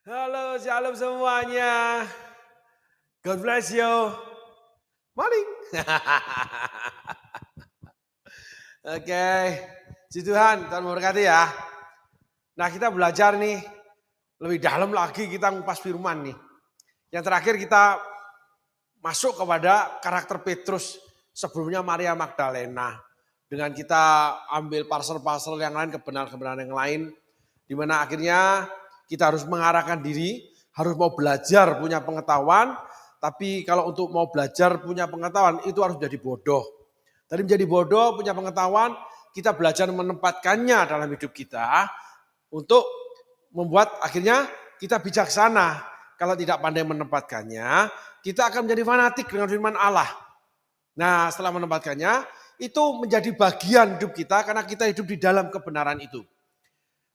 Halo, shalom semuanya. God bless you. Morning. Oke, puji Tuhan, Tuhan memberkati ya. Nah, kita belajar nih lebih dalam lagi, kita ngupas firman nih. Yang terakhir kita masuk kepada karakter Petrus, sebelumnya Maria Magdalena. Dengan kita ambil parsel-parsel yang lain, kebenaran-kebenaran yang lain, di mana akhirnya kita harus mengarahkan diri, harus mau belajar punya pengetahuan, tapi kalau untuk mau belajar punya pengetahuan itu harus jadi bodoh. Dari menjadi bodoh punya pengetahuan, kita belajar menempatkannya dalam hidup kita untuk membuat akhirnya kita bijaksana. Kalau tidak pandai menempatkannya, kita akan menjadi fanatik dengan firman Allah. Nah, setelah menempatkannya, itu menjadi bagian hidup kita karena kita hidup di dalam kebenaran itu.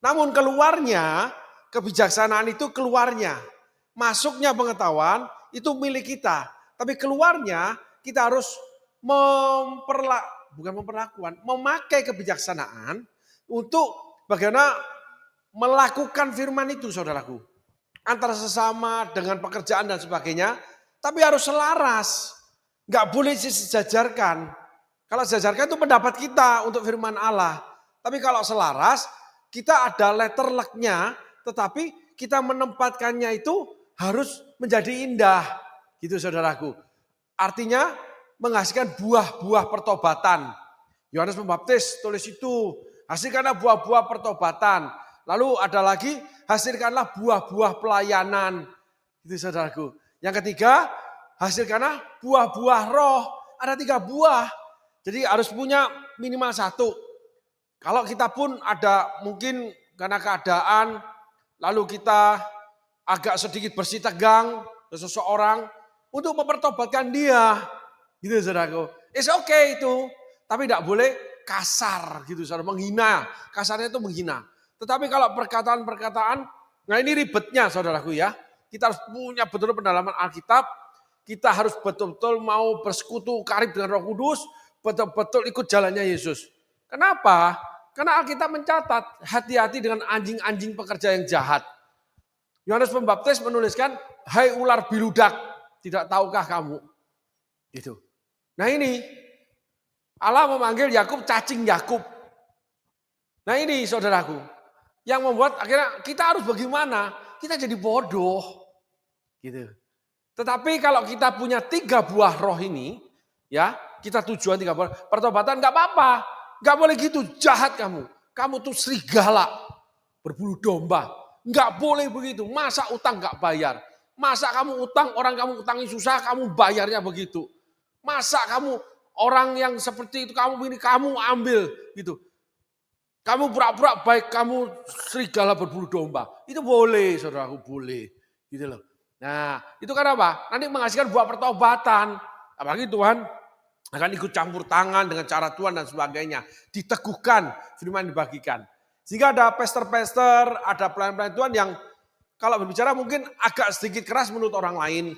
Namun keluarnya, kebijaksanaan itu keluarnya. Masuknya pengetahuan itu milik kita. Tapi keluarnya kita harus memakai kebijaksanaan untuk bagaimana melakukan firman itu, saudaraku. Antara sesama dengan pekerjaan dan sebagainya, tapi harus selaras. Nggak boleh disejajarkan. Kalau sejajarkan itu pendapat kita untuk firman Allah. Tapi kalau selaras, kita ada letter luck-nya, tetapi kita menempatkannya itu harus menjadi indah. Gitu saudaraku. Artinya menghasilkan buah-buah pertobatan. Yohanes Pembaptis tulis itu, hasilkanlah buah-buah pertobatan. Lalu ada lagi, hasilkanlah buah-buah pelayanan. Itu saudaraku. Yang ketiga, hasilkanlah buah-buah roh. Ada 3 buah. Jadi harus punya minimal 1. Kalau kita pun ada mungkin karena keadaan, lalu kita agak sedikit bersih tegang ke seseorang untuk mempertobatkan dia. Gitu saudaraku. It's okay itu. Tapi tidak boleh kasar gitu saudara. Menghina. Kasarnya itu menghina. Tetapi kalau perkataan-perkataan, nah ini ribetnya saudaraku ya. Kita harus punya betul pendalaman Alkitab. Kita harus betul-betul mau bersekutu karib dengan Roh Kudus. Betul-betul ikut jalannya Yesus. Kenapa? Karena Alkitab mencatat hati-hati dengan anjing-anjing pekerja yang jahat. Yohanes Pembaptis menuliskan, hai ular biludak, tidak tahukah kamu? Gitu. Nah ini, Allah memanggil Yakub cacing Yakub. Nah ini saudaraku, yang membuat akhirnya kita harus bagaimana? Kita jadi bodoh. Gitu. Tetapi kalau kita punya 3 buah roh ini, ya kita tujuan 3 buah, pertobatan gak apa-apa. Gak boleh gitu, jahat kamu. Kamu tuh serigala, berbulu domba. Gak boleh begitu, masa utang gak bayar. Masa kamu utang, orang kamu utangi susah, kamu bayarnya begitu. Masa kamu orang yang seperti itu, kamu ambil gitu. Kamu pura-pura baik, kamu serigala berbulu domba. Itu boleh, saudaraku, boleh. Gitu loh. Nah, itu kan apa? Nanti menghasilkan buah pertobatan. Apalagi Tuhan akan ikut campur tangan dengan cara Tuhan dan sebagainya. Diteguhkan, firman dibagikan. Sehingga ada pester-pester, ada pelayan-pelayan Tuhan yang kalau berbicara mungkin agak sedikit keras menurut orang lain.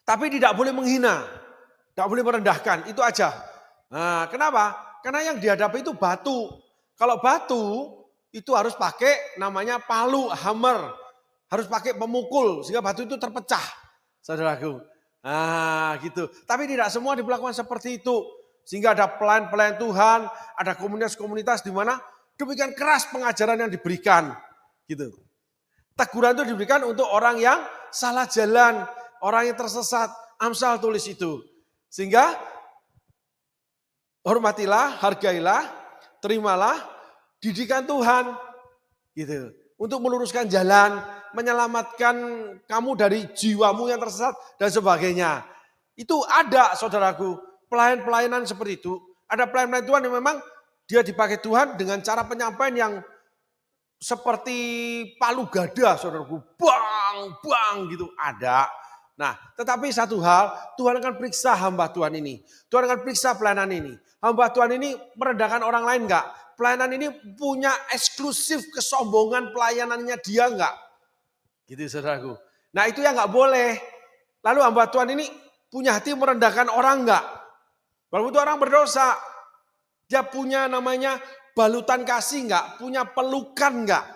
Tapi tidak boleh menghina, tidak boleh merendahkan, itu aja. Nah, kenapa? Karena yang dihadapi itu batu. Kalau batu itu harus pakai namanya palu, hammer. Harus pakai pemukul sehingga batu itu terpecah. Saudaraku. Nah gitu. Tapi tidak semua diperlakukan seperti itu. Sehingga ada pelayan-pelayan Tuhan, ada komunitas-komunitas di mana demikian keras pengajaran yang diberikan. Gitu. Teguran itu diberikan untuk orang yang salah jalan, orang yang tersesat. Amsal tulis itu. Sehingga hormatilah, hargailah, terimalah didikan Tuhan. Gitu. Untuk meluruskan jalan, menyelamatkan kamu dari jiwamu yang tersesat dan sebagainya. Itu ada saudaraku, pelayan-pelayanan seperti itu. Ada pelayan-pelayan Tuhan yang memang dia dipakai Tuhan dengan cara penyampaian yang seperti palu gada saudaraku. Bang gitu ada. Nah tetapi satu hal, Tuhan akan periksa hamba Tuhan ini. Tuhan akan periksa pelayanan ini. Hamba Tuhan ini merendahkan orang lain enggak? Pelayanan ini punya eksklusif kesombongan pelayanannya dia enggak? Gitu saudaraku. Nah itu yang enggak boleh. Lalu hamba Tuhan ini punya hati merendahkan orang enggak? Walaupun itu orang berdosa. Dia punya namanya balutan kasih enggak? Punya pelukan enggak?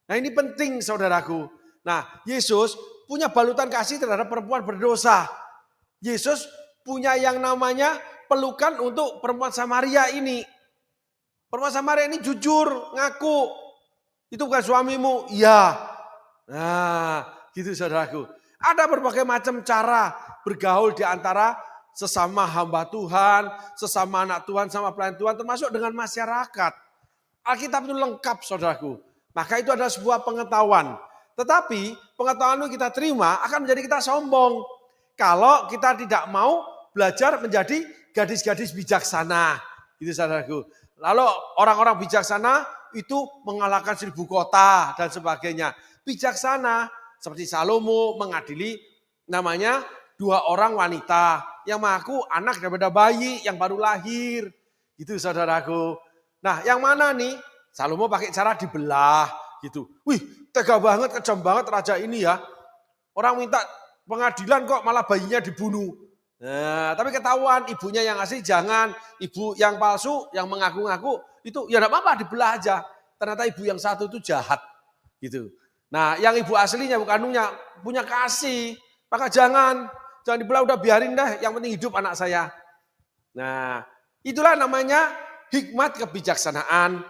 Nah ini penting saudaraku. Nah Yesus punya balutan kasih terhadap perempuan berdosa. Yesus punya yang namanya pelukan untuk perempuan Samaria ini. Perempuan Samaria ini jujur, ngaku. Itu bukan suamimu. Iya. Nah gitu saudaraku. Ada berbagai macam cara bergaul di antara sesama hamba Tuhan, sesama anak Tuhan, sama pelayan Tuhan, termasuk dengan masyarakat. Alkitab itu lengkap saudaraku. Maka itu adalah sebuah pengetahuan. Tetapi pengetahuan itu kita terima akan menjadi kita sombong. Kalau kita tidak mau belajar menjadi gadis-gadis bijaksana. Gitu saudaraku. Lalu orang-orang bijaksana itu mengalahkan 1000 kota dan sebagainya. Bijaksana seperti Salomo mengadili namanya 2 orang wanita yang mengaku anak daripada bayi yang baru lahir. Gitu saudaraku. Nah yang mana nih? Salomo pakai cara dibelah gitu. Wih tega banget, kejam banget raja ini ya. Orang minta pengadilan kok malah bayinya dibunuh. Nah, tapi ketahuan ibunya yang asli jangan. Ibu yang palsu, yang mengaku-ngaku itu ya enggak apa-apa dibelah aja. Ternyata ibu yang satu itu jahat gitu. Nah yang ibu aslinya bukan kandungnya punya kasih. Maka jangan dibelah, udah biarin deh, yang penting hidup anak saya. Nah itulah namanya hikmat kebijaksanaan.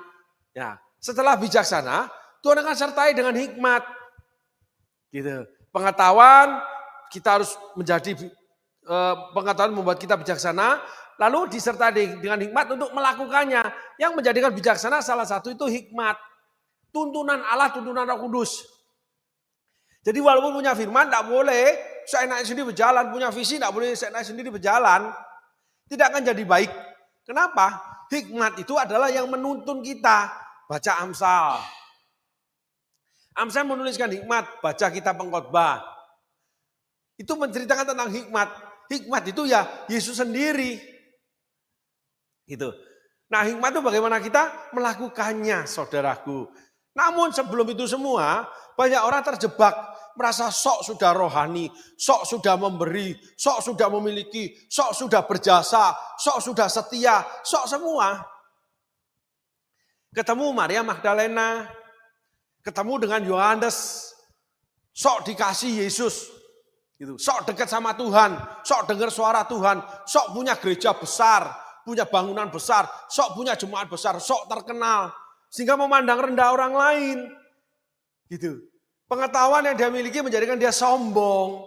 Ya, setelah bijaksana, Tuhan akan sertai dengan hikmat. Gitu. Pengetahuan kita harus menjadi pengetahuan membuat kita bijaksana, lalu disertai dengan hikmat untuk melakukannya. Yang menjadikan bijaksana salah satu itu hikmat. Tuntunan Allah, tuntunan Roh Kudus. Jadi walaupun punya firman tidak boleh seenaknya sendiri berjalan, punya visi tidak boleh seenaknya sendiri berjalan. Tidak akan jadi baik. Kenapa? Hikmat itu adalah yang menuntun kita. Baca Amsal. Amsal menuliskan hikmat, baca kitab Pengkhotbah. Itu menceritakan tentang hikmat. Hikmat itu ya Yesus sendiri. Gitu. Nah hikmat itu bagaimana kita melakukannya saudaraku. Namun sebelum itu semua banyak orang terjebak. Merasa sok sudah rohani, sok sudah memberi, sok sudah memiliki, sok sudah berjasa, sok sudah setia, sok semua. Ketemu Maria Magdalena, ketemu dengan Yohanes, sok dikasih Yesus, gitu. Sok dekat sama Tuhan, sok dengar suara Tuhan, sok punya gereja besar, punya bangunan besar, sok punya jemaat besar, sok terkenal, sehingga memandang rendah orang lain, gitu. Pengetahuan yang dia miliki menjadikan dia sombong.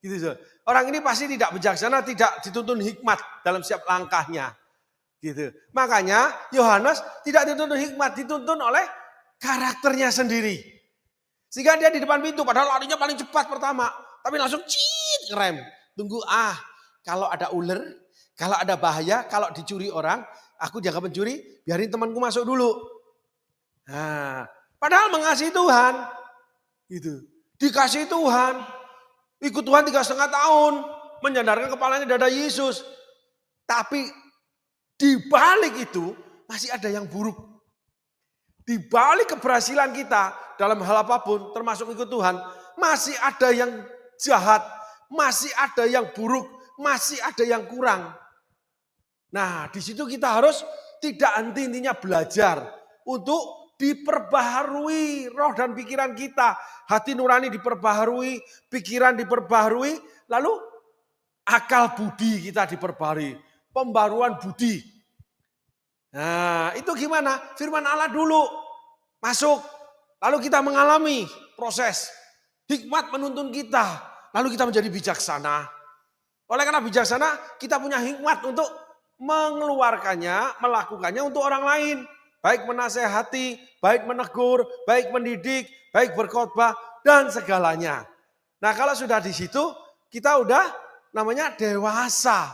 Gitu. Orang ini pasti tidak bijaksana, tidak dituntun hikmat dalam setiap langkahnya. Gitu. Makanya Yohanes tidak dituntun hikmat, dituntun oleh karakternya sendiri. Sehingga dia di depan pintu, padahal larinya paling cepat pertama. Tapi langsung ngerem. Tunggu kalau ada ular, kalau ada bahaya, kalau dicuri orang, aku jaga pencuri, biarin temanku masuk dulu. Nah, padahal mengasihi Tuhan. Gitu. Dikasih Tuhan, ikut Tuhan 3,5 tahun, menyandarkan kepalanya dada Yesus. Tapi di balik itu masih ada yang buruk. Di balik keberhasilan kita dalam hal apapun, termasuk ikut Tuhan, masih ada yang jahat, masih ada yang buruk, masih ada yang kurang. Nah, di situ kita harus tidak henti-hentinya belajar untuk diperbaharui roh dan pikiran kita. Hati nurani diperbaharui, pikiran diperbaharui, lalu akal budi kita diperbaharui. Pembaruan budi. Nah itu gimana? Firman Allah dulu masuk. Lalu kita mengalami proses. Hikmat menuntun kita. Lalu kita menjadi bijaksana. Oleh karena bijaksana kita punya hikmat untuk mengeluarkannya, melakukannya untuk orang lain. Baik menasehati, baik menegur, baik mendidik, baik berkhotbah, dan segalanya. Nah kalau sudah di situ, kita udah namanya dewasa.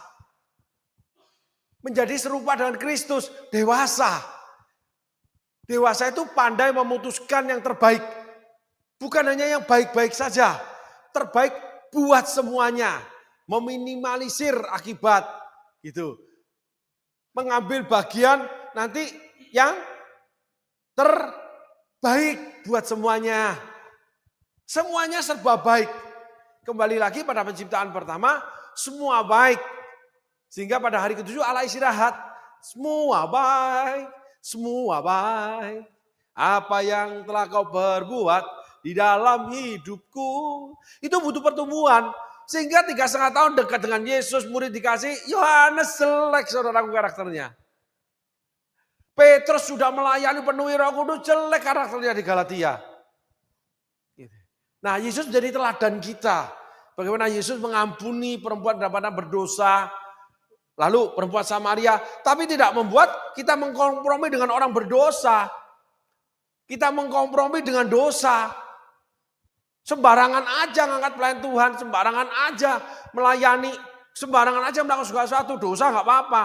Menjadi serupa dengan Kristus, dewasa. Dewasa itu pandai memutuskan yang terbaik. Bukan hanya yang baik-baik saja. Terbaik buat semuanya. Meminimalisir akibat. Gitu. Mengambil bagian nanti yang terbaik buat semuanya. Semuanya serba baik. Kembali lagi pada penciptaan pertama, semua baik. Sehingga pada hari ke-7 Allah istirahat. Semua baik, semua baik. Apa yang telah kau perbuat di dalam hidupku. Itu butuh pertumbuhan. Sehingga 3,5 tahun dekat dengan Yesus, murid dikasih, Yohanes jelek saudaraku karakternya. Petrus sudah melayani penuhi Roh Kudus, jelek karakternya di Galatia. Nah, Yesus jadi teladan kita. Bagaimana Yesus mengampuni perempuan daripada berdosa. Lalu perempuan Samaria, tapi tidak membuat kita mengkompromi dengan orang berdosa. Kita mengkompromi dengan dosa. Sembarangan aja ngangkat pelayan Tuhan, sembarangan aja melayani, sembarangan aja melakukan segala sesuatu, dosa nggak apa-apa.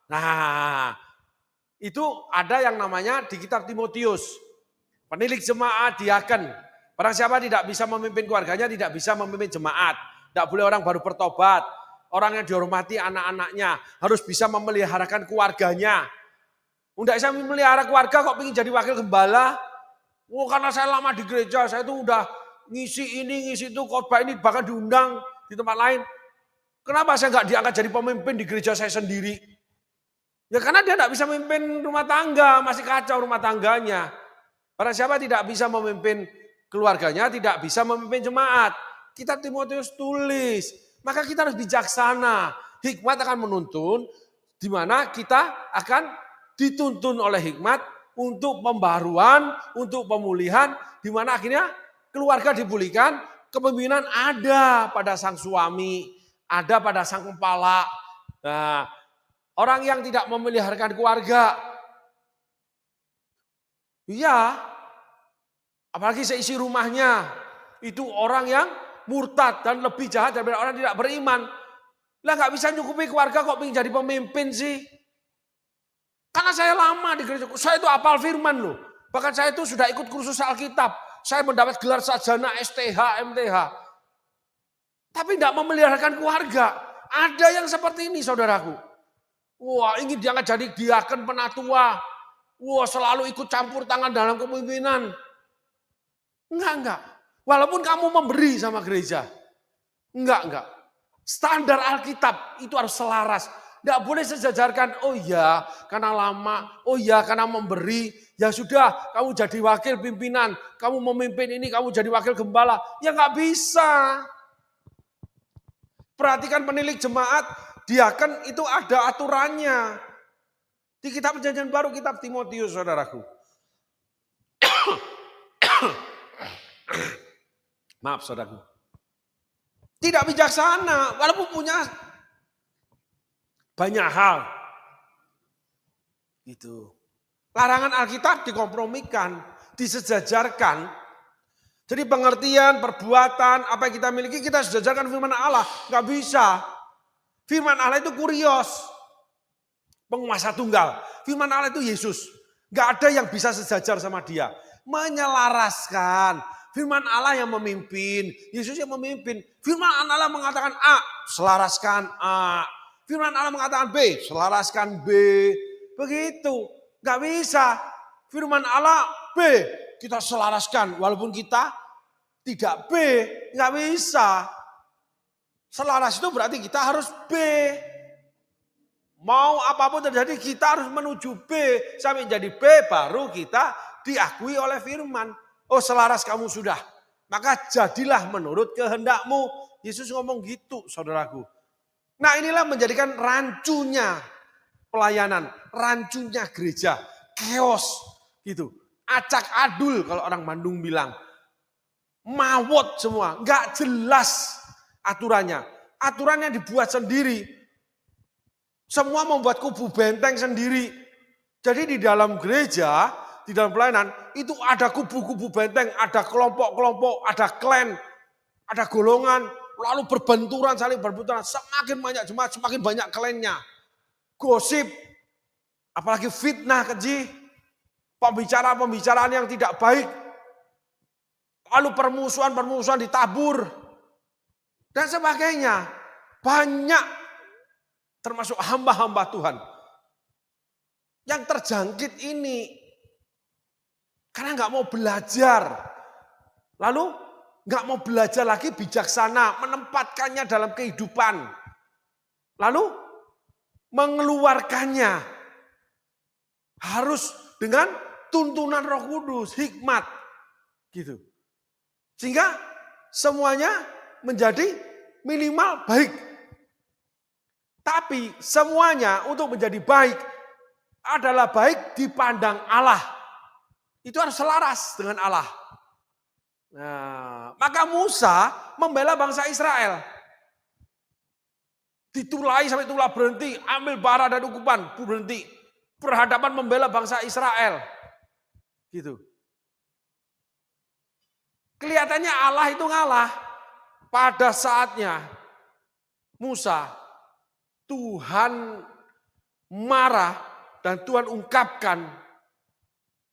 Nah, itu ada yang namanya di kitab Timotius. Penilik jemaat, diaken. Barang siapa tidak bisa memimpin keluarganya, tidak bisa memimpin jemaat. Tidak boleh orang baru bertobat. Orang yang dihormati anak-anaknya. Harus bisa memeliharakan keluarganya. Tidak bisa memelihara keluarga kok ingin jadi wakil gembala. Oh, karena saya lama di gereja, saya itu udah ngisi ini, ngisi itu, khotbah ini, bahkan diundang di tempat lain. Kenapa saya nggak diangkat jadi pemimpin di gereja saya sendiri? Ya karena dia tidak bisa memimpin rumah tangga, masih kacau rumah tangganya. Barang siapa tidak bisa memimpin keluarganya, tidak bisa memimpin jemaat. Kitab Timotius tulis, maka kita harus bijaksana. Hikmat akan menuntun, di mana kita akan dituntun oleh hikmat untuk pembaruan, untuk pemulihan, di mana akhirnya keluarga dipulihkan, kepemimpinan ada pada sang suami, ada pada sang kepala. Nah, orang yang tidak memeliharakan keluarga, iya, apalagi seisi rumahnya, itu orang yang murtad dan lebih jahat daripada orang tidak beriman. Lah nggak bisa nyukupi keluarga kok ingin jadi pemimpin sih? Karena saya lama di gereja, saya itu hafal firman loh. Bahkan saya itu sudah ikut kursus Alkitab. Saya mendapat gelar sarjana STH, MTH. Tapi tidak memeliharakan keluarga. Ada yang seperti ini saudaraku. Wah, ingin diangkat jadi diaken penatua. Wah, selalu ikut campur tangan dalam kepemimpinan. Enggak. Walaupun kamu memberi sama gereja. Enggak. Standar Alkitab itu harus selaras. Tidak boleh sejajarkan, oh ya karena lama, oh ya karena memberi. Ya sudah, kamu jadi wakil pimpinan. Kamu memimpin ini, kamu jadi wakil gembala. Ya nggak bisa. Perhatikan penilik jemaat, diaken itu ada aturannya. Di kitab Perjanjian Baru, kitab Timotius, saudaraku. Maaf, saudaraku. Tidak bijaksana, walaupun punya banyak hal. Gitu. Larangan Alkitab dikompromikan, disejajarkan. Jadi pengertian, perbuatan, apa yang kita miliki, kita sejajarkan firman Allah. Nggak bisa. Firman Allah itu kurios. Penguasa tunggal. Firman Allah itu Yesus. Nggak ada yang bisa sejajar sama dia. Menyelaraskan. Firman Allah yang memimpin. Yesus yang memimpin. Firman Allah mengatakan A, selaraskan A. Firman Allah mengatakan B, selaraskan B. Begitu. Nggak bisa. Firman Allah B, kita selaraskan. Walaupun kita tidak B, nggak bisa. Selaras itu berarti kita harus B. Mau apapun terjadi kita harus menuju B. Sampai jadi B baru kita diakui oleh firman. Oh selaras kamu sudah. Maka jadilah menurut kehendakmu. Yesus ngomong gitu saudaraku. Nah inilah menjadikan rancunya pelayanan. Rancunya gereja. Chaos gitu. Acak adul kalau orang Bandung bilang. Mawot semua. Nggak jelas aturannya. Aturannya dibuat sendiri. Semua membuat kubu benteng sendiri. Jadi di dalam gereja, di dalam pelayanan, itu ada kubu-kubu benteng, ada kelompok-kelompok, ada klan, ada golongan, lalu berbenturan, saling berbenturan. Semakin banyak jemaat, semakin banyak klannya. Gosip, apalagi fitnah keji, pembicaraan-pembicaraan yang tidak baik, lalu permusuhan-permusuhan ditabur, dan sebagainya. Banyak termasuk hamba-hamba Tuhan yang terjangkit ini karena nggak mau belajar, lalu nggak mau belajar lagi bijaksana, menempatkannya dalam kehidupan, lalu mengeluarkannya harus dengan tuntunan Roh Kudus, hikmat. Gitu. Sehingga semuanya menjadi minimal baik. Tapi semuanya untuk menjadi baik adalah baik dipandang Allah. Itu harus selaras dengan Allah. Nah, maka Musa membela bangsa Israel. Ditulai sampai tulah berhenti, ambil bara dan ukupan, berhenti. Berhadapan membela bangsa Israel. Gitu. Kelihatannya Allah itu ngalah. Pada saatnya Musa, Tuhan marah dan Tuhan ungkapkan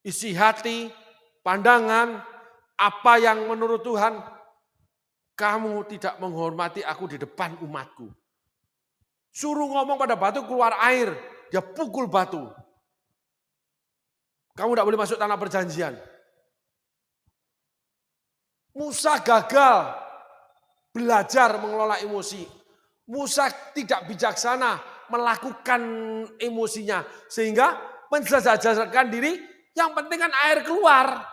isi hati, pandangan, apa yang menurut Tuhan, kamu tidak menghormati aku di depan umatku. Suruh ngomong pada batu keluar air, dia pukul batu. Kamu tidak boleh masuk tanah perjanjian. Musa gagal belajar mengelola emosi. Musa tidak bijaksana melakukan emosinya. Sehingga menjajarkan diri, yang penting kan air keluar.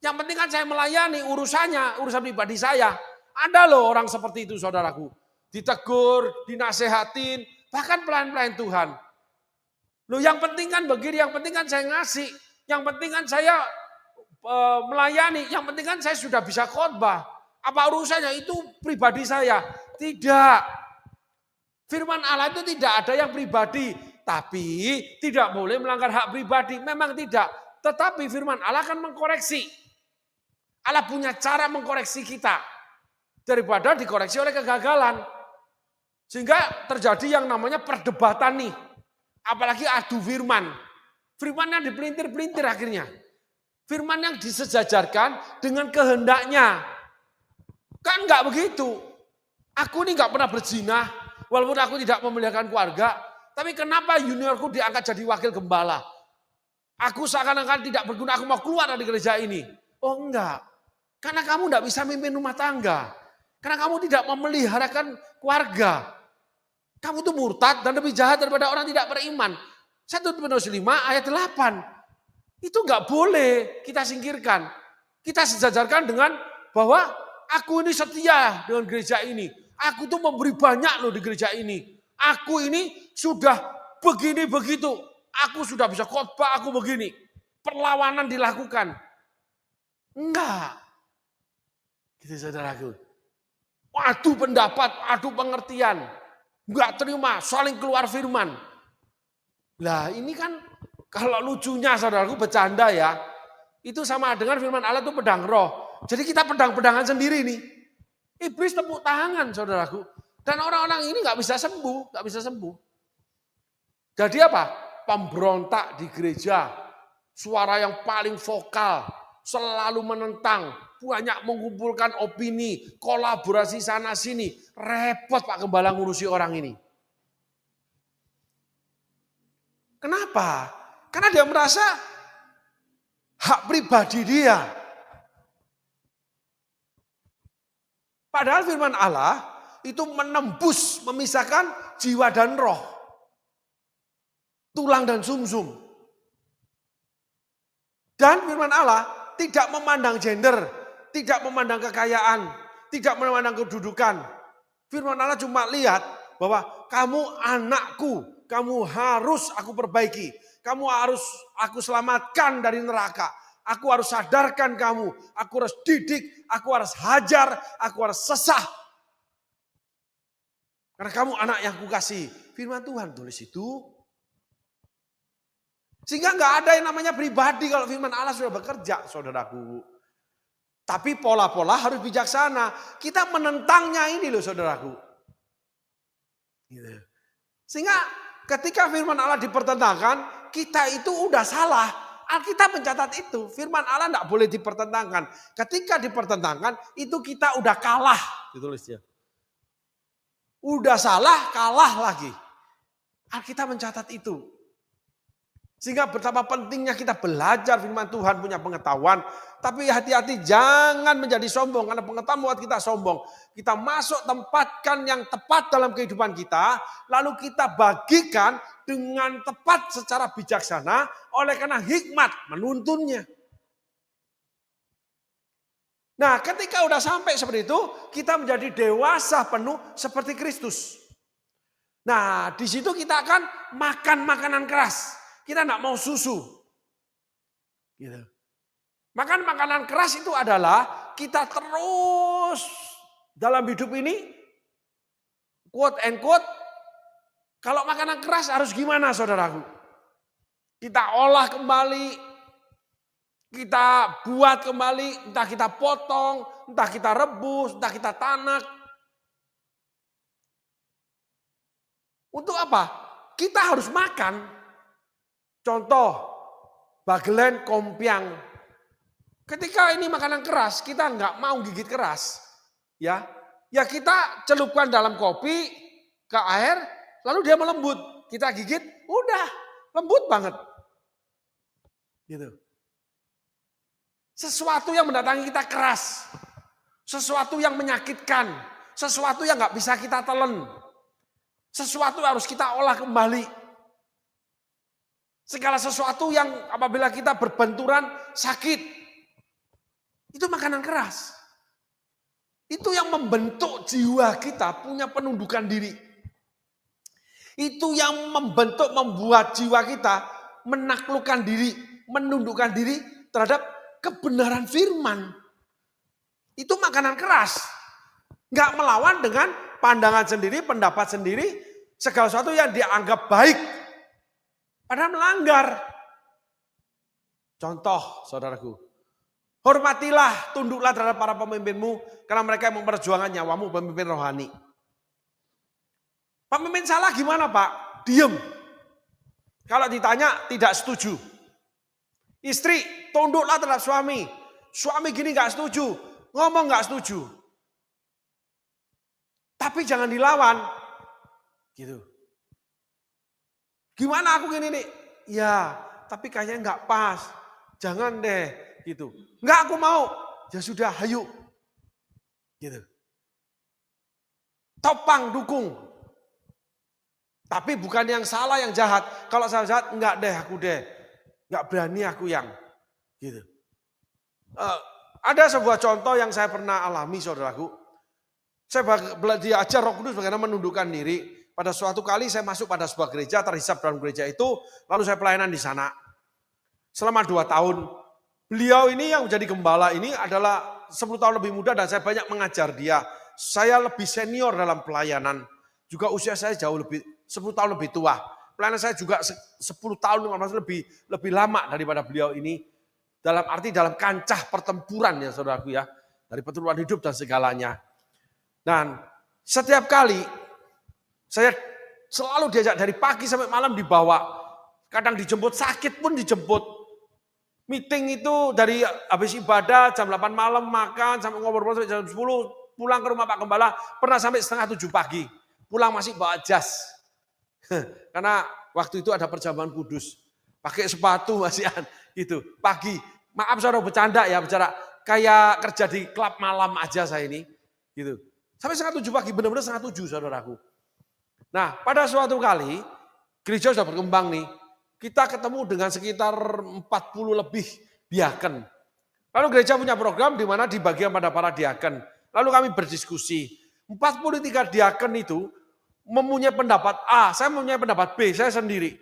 Yang penting kan saya melayani urusannya, urusan pribadi saya. Ada loh orang seperti itu saudaraku. Ditegur, dinasehatin, bahkan pelayan-pelayan Tuhan. Loh yang penting kan begini, yang penting kan saya ngasih. Yang penting kan saya melayani, yang penting kan saya sudah bisa khotbah. Apa urusannya itu pribadi saya? Tidak. Firman Allah itu tidak ada yang pribadi, tapi tidak boleh melanggar hak pribadi. Memang tidak. Tetapi firman Allah akan mengkoreksi. Allah punya cara mengkoreksi kita daripada dikoreksi oleh kegagalan. Sehingga terjadi yang namanya perdebatan nih. Apalagi adu firman. Firman yang dipelintir-pelintir akhirnya. Firman yang disejajarkan dengan kehendaknya. Kan enggak begitu. Aku ini enggak pernah berzina, walaupun aku tidak memeliharakan keluarga. Tapi kenapa juniorku diangkat jadi wakil gembala? Aku seakan-akan tidak berguna, aku mau keluar dari gereja ini. Oh enggak. Karena kamu enggak bisa mimpin rumah tangga. Karena kamu tidak memeliharakan keluarga. Kamu tuh murtad dan lebih jahat daripada orang tidak beriman. 1 Timotius 5 ayat 8. Itu enggak boleh kita singkirkan. Kita sejajarkan dengan bahwa aku ini setia dengan gereja ini. Aku tuh memberi banyak loh di gereja ini. Aku ini sudah begini begitu. Aku sudah bisa khotbah, aku begini. Perlawanan dilakukan. Enggak. Gitu saudaraku. Adu pendapat, adu pengertian. Enggak terima, saling keluar firman. Lah ini kan kalau lucunya saudaraku bercanda ya. Itu sama dengan firman Allah itu pedang roh. Jadi kita pedang-pedangan sendiri nih. Iblis tepuk tangan saudaraku. Dan orang-orang ini gak bisa sembuh, gak bisa sembuh. Jadi apa? Pemberontak di gereja. Suara yang paling vokal. Selalu menentang. Banyak mengumpulkan opini. Kolaborasi sana sini. Repot Pak Gembala ngurusi orang ini. Kenapa? Karena dia merasa hak pribadi dia. Padahal firman Allah itu menembus, memisahkan jiwa dan roh. Tulang dan sumsum. Dan firman Allah tidak memandang gender, tidak memandang kekayaan, tidak memandang kedudukan. Firman Allah cuma lihat bahwa kamu anakku, kamu harus aku perbaiki. Kamu harus aku selamatkan dari neraka. Aku harus sadarkan kamu. Aku harus didik. Aku harus hajar. Aku harus sesah. Karena kamu anak yang kukasih. Firman Tuhan tulis itu. Sehingga nggak ada yang namanya pribadi kalau firman Allah sudah bekerja, saudaraku. Tapi pola-pola harus bijaksana. Kita menentangnya ini loh, saudaraku. Gitu. Sehingga ketika firman Allah dipertentangkan, kita itu udah salah. Alkitab mencatat itu. Firman Allah tidak boleh dipertentangkan. Ketika dipertentangkan, itu kita udah kalah. Ditulisnya. Udah salah, kalah lagi. Alkitab mencatat itu. Sehingga betapa pentingnya kita belajar firman Tuhan, punya pengetahuan. Tapi hati-hati jangan menjadi sombong, karena pengetahuan membuat kita sombong. Kita masuk tempatkan yang tepat dalam kehidupan kita, lalu kita bagikan dengan tepat secara bijaksana, oleh karena hikmat menuntunnya. Nah, ketika udah sampai seperti itu, kita menjadi dewasa penuh seperti Kristus. Nah, di situ kita akan makan makanan keras. Kita enggak mau susu. Gitu. Makan makanan keras itu adalah kita terus dalam hidup ini, quote and quote, kalau makanan keras harus gimana saudaraku? Kita olah kembali, kita buat kembali, entah kita potong, entah kita rebus, entah kita tanak. Untuk apa? Kita harus makan. Contoh, bagelen kompiang. Ketika ini makanan keras, kita nggak mau gigit keras. Ya kita celupkan dalam kopi, ke air, lalu dia melembut. Kita gigit, udah lembut banget. Gitu. Sesuatu yang mendatangi kita keras. Sesuatu yang menyakitkan. Sesuatu yang nggak bisa kita telan. Sesuatu harus kita olah kembali. Segala sesuatu yang apabila kita berbenturan sakit. Itu makanan keras. Itu yang membentuk jiwa kita punya penundukan diri. Itu yang membuat jiwa kita menaklukkan diri, menundukkan diri terhadap kebenaran firman. Itu makanan keras. Nggak melawan dengan pandangan sendiri, pendapat sendiri, segala sesuatu yang dianggap baik. Padahal melanggar. Contoh, saudaraku. Hormatilah, tunduklah terhadap para pemimpinmu, karena mereka yang memperjuangkan nyawamu, pemimpin rohani. Pemimpin salah gimana Pak? Diem. Kalau ditanya, tidak setuju. Istri, tunduklah terhadap suami. Suami gini gak setuju, ngomong gak setuju. Tapi jangan dilawan. Gitu. Gimana aku gini nih? Ya, tapi kayaknya nggak pas. Jangan deh, gitu. Nggak aku mau. Ya sudah, hayu. Gitu. Topang, dukung. Tapi bukan yang salah, yang jahat. Kalau saya jahat, nggak deh aku deh. Nggak berani aku yang. Gitu. Ada sebuah contoh yang saya pernah alami, saudaraku. Saya diajar Roh Kudus bagaimana menundukkan diri. Pada suatu kali saya masuk pada sebuah gereja, terhisap dalam gereja itu, lalu saya pelayanan di sana. Selama 2 tahun, beliau ini yang menjadi gembala ini adalah 10 tahun lebih muda dan saya banyak mengajar dia. Saya lebih senior dalam pelayanan, juga usia saya jauh lebih, 10 tahun lebih tua. Pelayanan saya juga 10 tahun, 15 lebih lama daripada beliau ini. Dalam arti dalam kancah pertempuran ya saudaraku ya. Dari pertempuran hidup dan segalanya. Dan setiap kali, saya selalu diajak dari pagi sampai malam dibawa. Kadang dijemput, sakit pun dijemput. Meeting itu dari habis ibadah jam 8 malam makan sampai ngobrol-ngobrol sampai jam 10. Pulang ke rumah Pak Gembala pernah sampai setengah 7 pagi. Pulang masih bawa jas. Karena waktu itu ada perjamuan kudus. Pakai sepatu masih gitu. Pagi. Maaf saudara bercanda ya, bicara kayak kerja di klub malam aja saya ini. Gitu. Sampai setengah 7 pagi, benar-benar setengah 7 saudaraku. Nah, pada suatu kali, gereja sudah berkembang nih, kita ketemu dengan sekitar 40 lebih diaken. Lalu gereja punya program di mana dibagikan pada para diaken. Lalu kami berdiskusi, 43 diaken itu mempunyai pendapat A, saya mempunyai pendapat B, saya sendiri.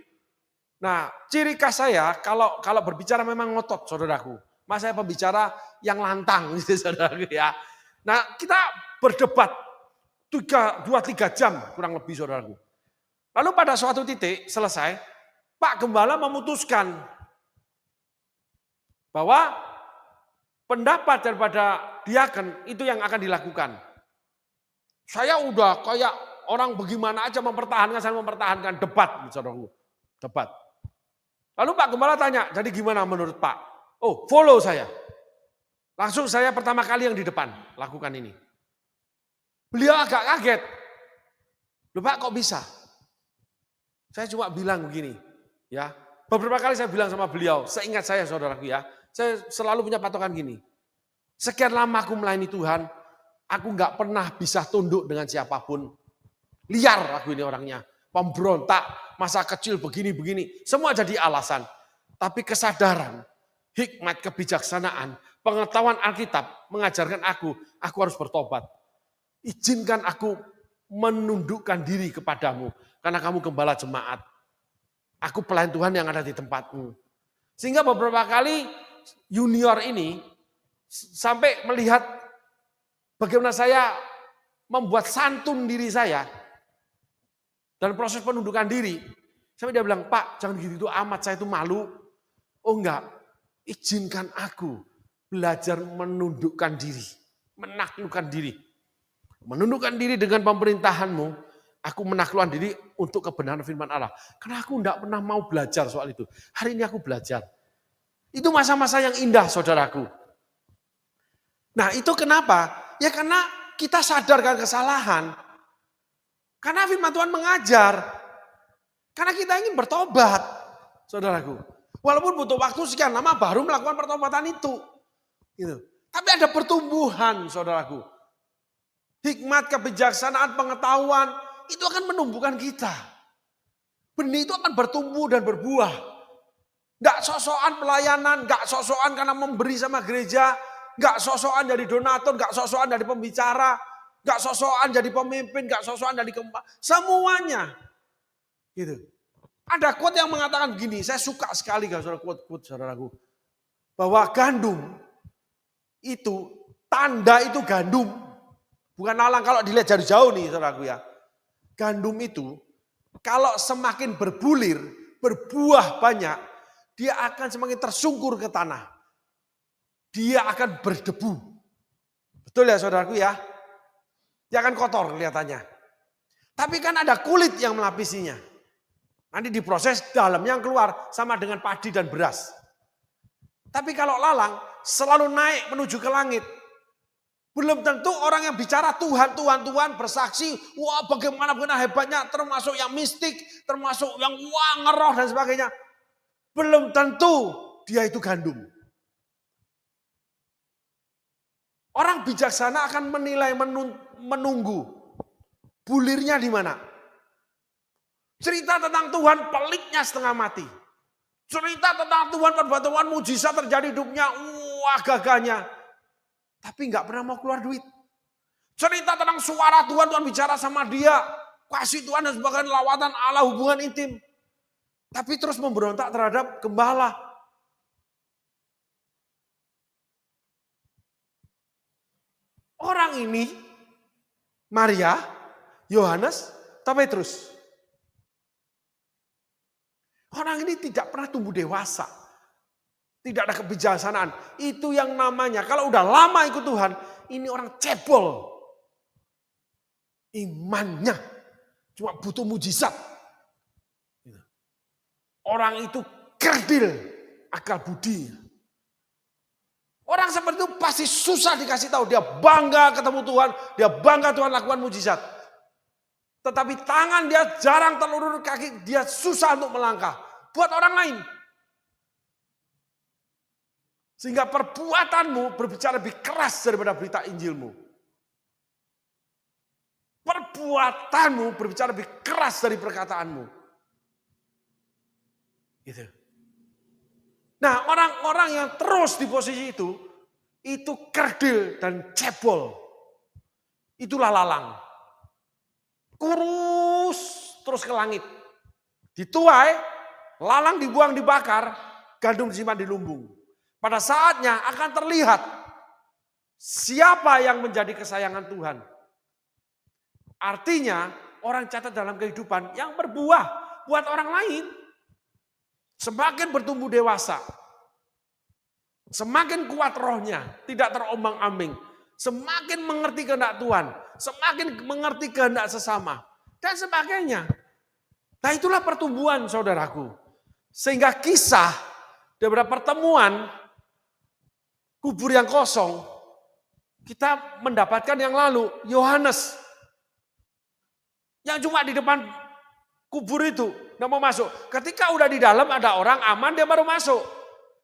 Nah, ciri khas saya kalau berbicara memang ngotot, saudaraku. Mas saya pembicara yang lantang, gitu, saudaraku ya. Nah, kita berdebat. 2-3 jam kurang lebih saudaraku. Lalu pada suatu titik selesai, Pak Gembala memutuskan bahwa pendapat daripada diaken itu yang akan dilakukan. Saya udah kayak orang bagaimana aja mempertahankan, saya mempertahankan debat, saudaraku. Debat. Lalu Pak Gembala tanya, jadi gimana menurut Pak? Oh, follow saya. Langsung saya pertama kali yang di depan lakukan ini. Beliau agak kaget. Loh Pak kok bisa? Saya cuma bilang begini, ya. Beberapa kali saya bilang sama beliau, seingat saya saudaraku ya, saya selalu punya patokan gini. Sekian lama aku melayani Tuhan, aku nggak pernah bisa tunduk dengan siapapun. Liar aku ini orangnya, pemberontak, masa kecil begini-begini, semua jadi alasan. Tapi kesadaran, hikmat, kebijaksanaan, pengetahuan Alkitab mengajarkan aku harus bertobat. Izinkan aku menundukkan diri kepadamu, karena kamu gembala jemaat. Aku pelayan Tuhan yang ada di tempatmu. Sehingga beberapa kali junior ini sampai melihat bagaimana saya membuat santun diri saya dan proses penundukan diri. Sampai dia bilang, Pak jangan gitu amat, saya itu malu. Oh enggak, izinkan aku belajar menundukkan diri, menaklukkan diri. Menundukkan diri dengan pemerintahanmu. Aku menaklukkan diri untuk kebenaran firman Allah. Karena aku tidak pernah mau belajar soal itu. Hari ini aku belajar. Itu masa-masa yang indah saudaraku. Nah itu kenapa? Ya karena kita sadarkan kesalahan. Karena firman Tuhan mengajar. Karena kita ingin bertobat saudaraku. Walaupun butuh waktu sekian lama baru melakukan pertobatan itu. Gitu. Tapi ada pertumbuhan saudaraku. Hikmat, kebijaksanaan, pengetahuan. Itu akan menumbuhkan kita. Benih itu akan bertumbuh dan berbuah. Gak sok-sokan pelayanan, gak sok-sokan karena memberi sama gereja, gak sok-sokan jadi donatur, gak sok-sokan jadi pembicara, gak sok-sokan jadi pemimpin, gak sok-sokan jadi keempat. Semuanya. Gitu. Ada quote yang mengatakan begini, saya suka sekali quote saudaraku. Bahwa gandum itu, tanda itu gandum. Bukan lalang kalau dilihat dari jauh nih saudaraku ya. Gandum itu kalau semakin berbulir, berbuah banyak, dia akan semakin tersungkur ke tanah. Dia akan berdebu. Betul ya saudaraku ya? Dia akan kotor kelihatannya. Tapi kan ada kulit yang melapisinya. Nanti diproses dalamnya yang keluar sama dengan padi dan beras. Tapi kalau lalang selalu naik menuju ke langit. Belum tentu orang yang bicara Tuhan, Tuhan, Tuhan bersaksi, wah bagaimana hebatnya, termasuk yang mistik, termasuk yang wah ngeroh dan sebagainya. Belum tentu dia itu gandum. Orang bijaksana akan menilai, menunggu. Bulirnya di mana? Cerita tentang Tuhan peliknya setengah mati. Cerita tentang Tuhan perbuatan mujizat terjadi hidupnya, wah gagahnya. Tapi nggak pernah mau keluar duit. Cerita tentang suara Tuhan, Tuhan bicara sama dia. Kasih Tuhan dan sebagainya, lawatan Allah, hubungan intim. Tapi terus memberontak terhadap gembala. Orang ini, Maria, Yohanes, atau Petrus. Orang ini tidak pernah tumbuh dewasa. Tidak ada kebijaksanaan. Itu yang namanya, kalau udah lama ikut Tuhan, ini orang cebol. Imannya cuma butuh mujizat. Orang itu kerdil akal budi. Orang seperti itu pasti susah dikasih tahu. Dia bangga ketemu Tuhan, dia bangga Tuhan lakukan mujizat. Tetapi tangan dia jarang telurur, kaki dia susah untuk melangkah. Buat orang lain. Sehingga perbuatanmu berbicara lebih keras daripada berita Injilmu. Perbuatanmu berbicara lebih keras dari perkataanmu. Gitu. Nah, orang-orang yang terus di posisi itu kerdil dan cebol. Itulah lalang. Kurus terus ke langit. Dituai, lalang dibuang dibakar, gandum disimpan di lumbung. Pada saatnya akan terlihat siapa yang menjadi kesayangan Tuhan. Artinya orang catat dalam kehidupan yang berbuah buat orang lain. Semakin bertumbuh dewasa. Semakin kuat rohnya, tidak terombang-ambing. Semakin mengerti kehendak Tuhan. Semakin mengerti kehendak sesama. Dan sebagainya. Nah itulah pertumbuhan saudaraku. Sehingga kisah daripada pertemuan kubur yang kosong, kita mendapatkan yang lalu, Yohanes. Yang cuma di depan kubur itu, nggak mau masuk. Ketika udah di dalam ada orang aman, dia baru masuk.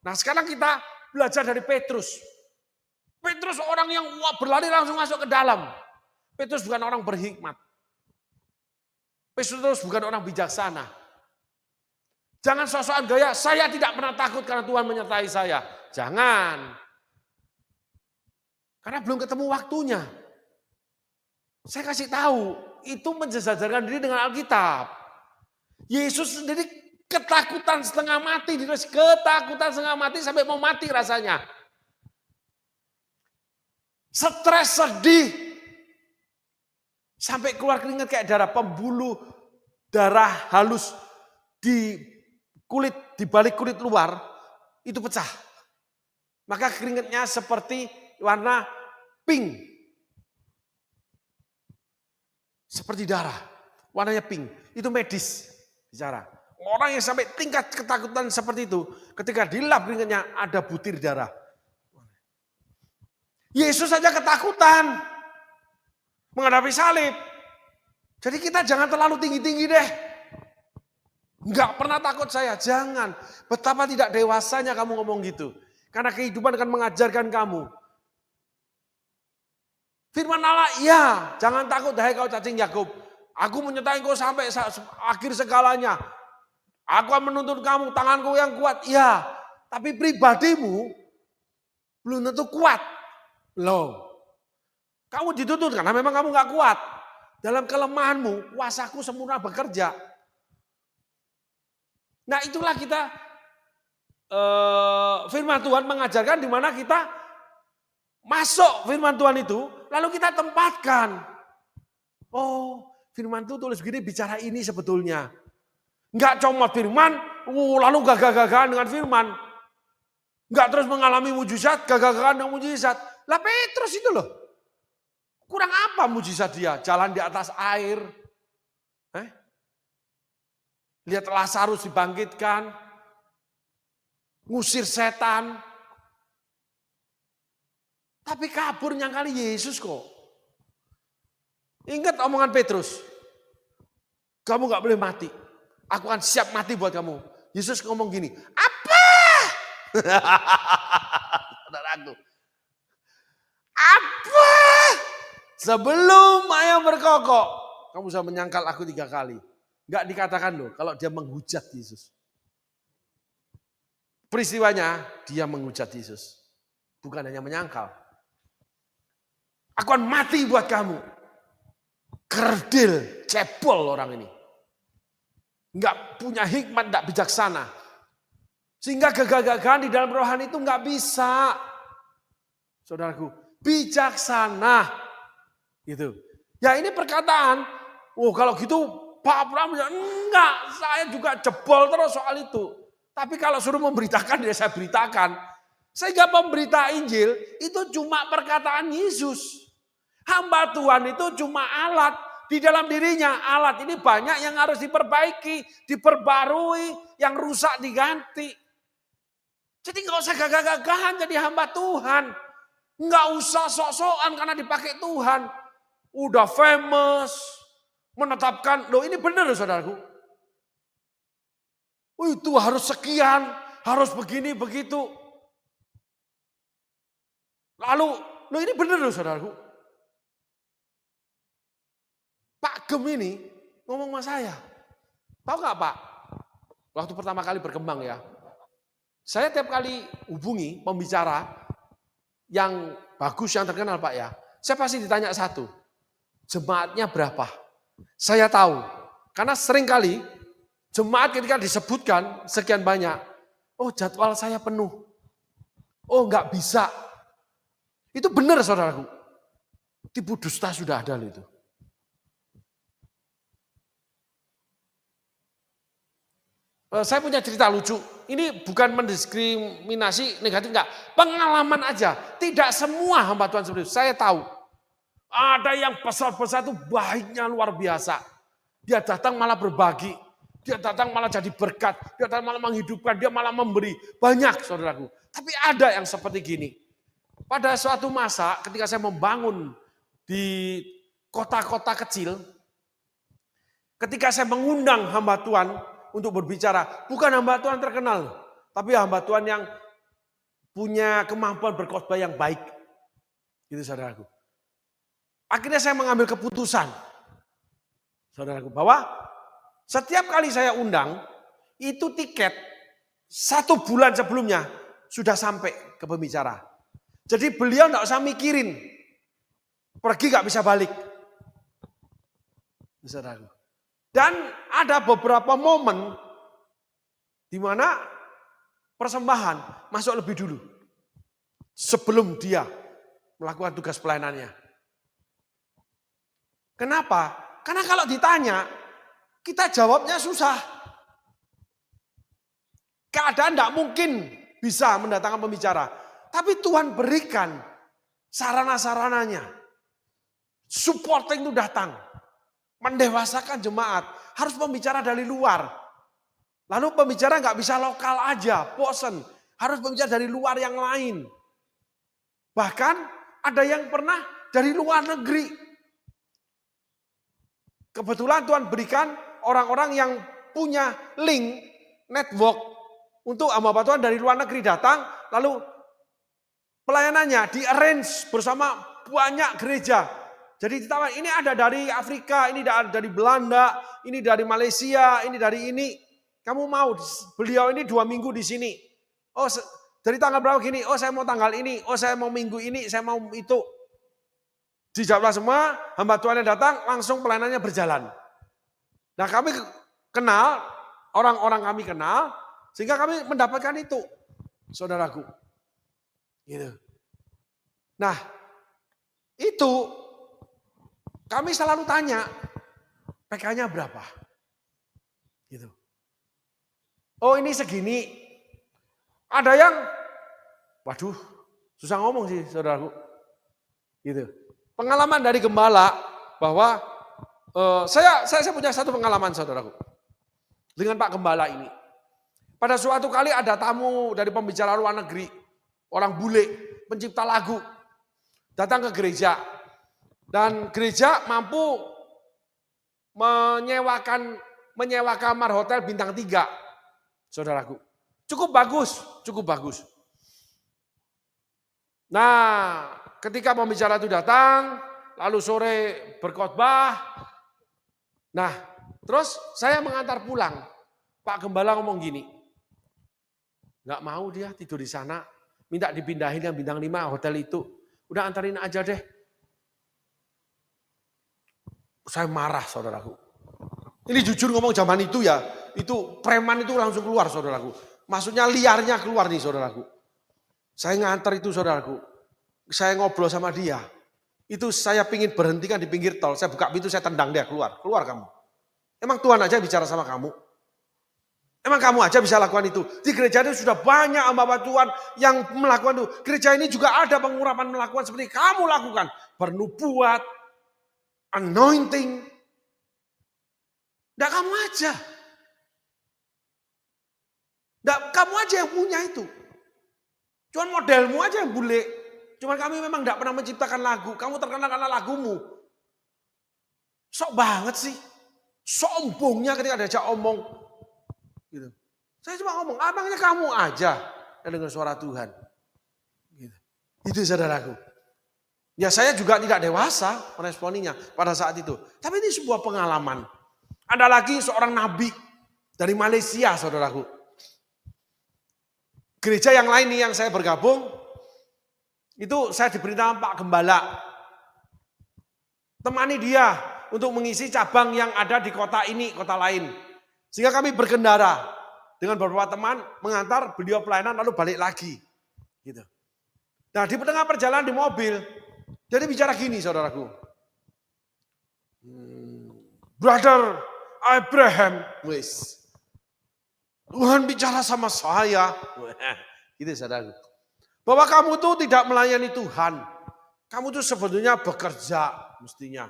Nah sekarang kita belajar dari Petrus. Petrus orang yang berlari langsung masuk ke dalam. Petrus bukan orang berhikmat. Petrus bukan orang bijaksana. Jangan sok-sokan gaya, saya tidak pernah takut karena Tuhan menyertai saya. Jangan. Karena belum ketemu waktunya. Saya kasih tahu, itu mensejajarkan diri dengan Alkitab. Yesus sendiri ketakutan setengah mati, ketakutan setengah mati sampai mau mati rasanya. Stres, sedih, sampai keluar keringat kayak darah, pembuluh darah halus di kulit, di balik kulit luar, itu pecah. Maka keringatnya seperti warna pink. Seperti darah, warnanya pink. Itu medis bicara. Orang yang sampai tingkat ketakutan seperti itu, ketika dilap keringatnya ada butir darah. Yesus saja ketakutan menghadapi salib. Jadi kita jangan terlalu tinggi-tinggi deh. Enggak pernah takut saya, jangan. Betapa tidak dewasanya kamu ngomong gitu. Karena kehidupan akan mengajarkan kamu. Firman Allah, ya, jangan takut hai kau cacing Yakub. Aku menyertai kau sampai akhir segalanya. Aku akan menuntun kamu, tanganku yang kuat. Ya, tapi pribadimu belum tentu kuat. Loh, kamu dituntut karena memang kamu gak kuat. Dalam kelemahanmu, kuasaku sempurna bekerja. Nah itulah kita, firman Tuhan mengajarkan di mana kita masuk firman Tuhan itu, lalu kita tempatkan. Oh, firman Tuhan tulis begini, bicara ini sebetulnya. Enggak comot firman, lalu gagah-gagahan dengan firman. Enggak terus mengalami mujizat, gagah-gagahan dengan mujizat. Lah Petrus itu loh. Kurang apa mujizat dia? Jalan di atas air. Lihat Lazarus dibangkitkan. Ngusir setan. Tapi kaburnya kali Yesus kok. Ingat omongan Petrus. Kamu gak boleh mati. Aku akan siap mati buat kamu. Yesus ngomong gini. Apa? Saudaraku. Apa? Sebelum ayam berkokok. Kamu bisa menyangkal aku 3 kali. Gak dikatakan loh kalau dia menghujat Yesus. Peristiwanya dia menghujat Yesus. Bukan hanya menyangkal. Aku akan mati buat kamu. Kerdil, cebol orang ini. Enggak punya hikmat, enggak bijaksana. Sehingga gagah-gagahan di dalam rohani itu enggak bisa. Saudaraku, bijaksana. Gitu. Ya ini perkataan, kalau gitu Pak Abraham bilang, enggak, saya juga jebol terus soal itu. Tapi kalau suruh memberitakan, ya saya beritakan. Sehingga pemberita Injil itu cuma perkataan Yesus. Hamba Tuhan itu cuma alat di dalam dirinya. Alat ini banyak yang harus diperbaiki, diperbarui, yang rusak diganti. Jadi nggak usah gagah-gagahan jadi hamba Tuhan. Nggak usah sok-sokan karena dipakai Tuhan. Udah famous, menetapkan, loh ini benar saudaraku. Itu harus sekian, harus begini, begitu. Lalu, loh ini benar saudaraku. Pak Gem ini ngomong sama saya. Tahu nggak Pak? Waktu pertama kali berkembang ya. Saya tiap kali hubungi pembicara yang bagus, yang terkenal Pak ya. Saya pasti ditanya satu. Jemaatnya berapa? Saya tahu. Karena sering kali jemaat ketika disebutkan sekian banyak. Oh jadwal saya penuh. Oh nggak bisa. Itu benar saudaraku. Tipu dusta sudah ada loh itu. Saya punya cerita lucu. Ini bukan mendiskriminasi negatif, enggak. Pengalaman aja. Tidak semua hamba Tuhan seperti itu. Saya tahu. Ada yang besar-besar itu baiknya luar biasa. Dia datang malah berbagi. Dia datang malah jadi berkat. Dia datang malah menghidupkan. Dia malah memberi. Banyak saudaraku. Tapi ada yang seperti gini. Pada suatu masa ketika saya membangun di kota-kota kecil. Ketika saya mengundang hamba Tuhan untuk berbicara. Bukan hamba Tuhan terkenal, tapi hamba Tuhan yang punya kemampuan berkhotbah yang baik. Gitu saudaraku. Akhirnya saya mengambil keputusan, saudaraku, bahwa setiap kali saya undang, itu tiket 1 bulan sebelumnya sudah sampai ke pembicara. Jadi beliau tidak usah mikirin, pergi gak bisa balik. Saudaraku. Dan ada beberapa momen di mana persembahan masuk lebih dulu. Sebelum dia melakukan tugas pelayanannya. Kenapa? Karena kalau ditanya, kita jawabnya susah. Keadaan tidak mungkin bisa mendatangkan pembicara. Tapi Tuhan berikan sarana-sarananya. Supporting itu datang. Mendewasakan jemaat. Harus pembicara dari luar. Lalu pembicara nggak bisa lokal aja, bosen. Harus pembicara dari luar yang lain. Bahkan ada yang pernah dari luar negeri. Kebetulan Tuhan berikan orang-orang yang punya link, network, untuk hamba Tuhan dari luar negeri datang, lalu pelayanannya di-arrange bersama banyak gereja. Jadi ditawar, ini ada dari Afrika, ini dari Belanda, ini dari Malaysia, ini dari ini. Kamu mau, beliau ini 2 minggu di sini. Oh, dari tanggal berapa gini? Oh, saya mau tanggal ini. Oh, saya mau minggu ini, saya mau itu. Dijawablah semua, hamba Tuhan yang datang, langsung pelayanannya berjalan. Nah kami kenal, orang-orang kami kenal, sehingga kami mendapatkan itu, saudaraku. Gitu. Nah, itu kami selalu tanya, PK-nya berapa? Gitu. Oh ini segini. Ada yang, waduh, susah ngomong sih saudaraku. Gitu. Pengalaman dari gembala bahwa saya punya satu pengalaman saudaraku dengan Pak Gembala ini. Pada suatu kali ada tamu dari pembicara luar negeri, orang bule, pencipta lagu, datang ke gereja dan gereja mampu menyewa kamar hotel bintang 3, saudaraku. Cukup bagus. Nah, ketika pembicara itu datang, lalu sore berkhotbah. Nah, terus saya mengantar pulang. Pak Gembala ngomong gini, nggak mau dia tidur di sana, minta dipindahin yang bintang 5 hotel itu. Udah antarin aja deh. Saya marah saudaraku. Ini jujur ngomong zaman itu ya, itu preman itu langsung keluar saudaraku. Maksudnya liarnya keluar nih saudaraku. Saya ngantar itu saudaraku. Saya ngobrol sama dia. Itu saya pingin berhentikan di pinggir tol. Saya buka pintu, saya tendang dia keluar. Keluar kamu. Emang Tuhan aja bicara sama kamu? Emang kamu aja bisa lakukan itu? Di gereja ini sudah banyak hamba Tuhan yang melakukan itu. Gereja ini juga ada pengurapan melakukan seperti kamu lakukan. Bernubuat, anointing. Nggak kamu aja. Nggak kamu aja yang punya itu. Cuman modelmu aja yang bule. Cuman kami memang tidak pernah menciptakan lagu. Kamu terkenal karena lagumu. Sok banget sih. Sombongnya ketika diajak omong. Gitu. Saya cuma ngomong, abangnya kamu aja yang dengar suara Tuhan. Gitu. Itu saudaraku. Ya saya juga tidak dewasa meresponinya pada saat itu. Tapi ini sebuah pengalaman. Ada lagi seorang nabi dari Malaysia saudaraku. Gereja yang lain nih yang saya bergabung, itu saya diberitakan Pak Gembala. Temani dia untuk mengisi cabang yang ada di kota ini, kota lain. Sehingga kami berkendara dengan beberapa teman mengantar beliau pelayanan lalu balik lagi. Gitu. Nah di tengah perjalanan di mobil, jadi bicara gini saudaraku. Brother Abraham, wis. Tuhan bicara sama saya. Gitu saudaraku. Bahwa kamu tuh tidak melayani Tuhan. Kamu tuh sebetulnya bekerja mestinya.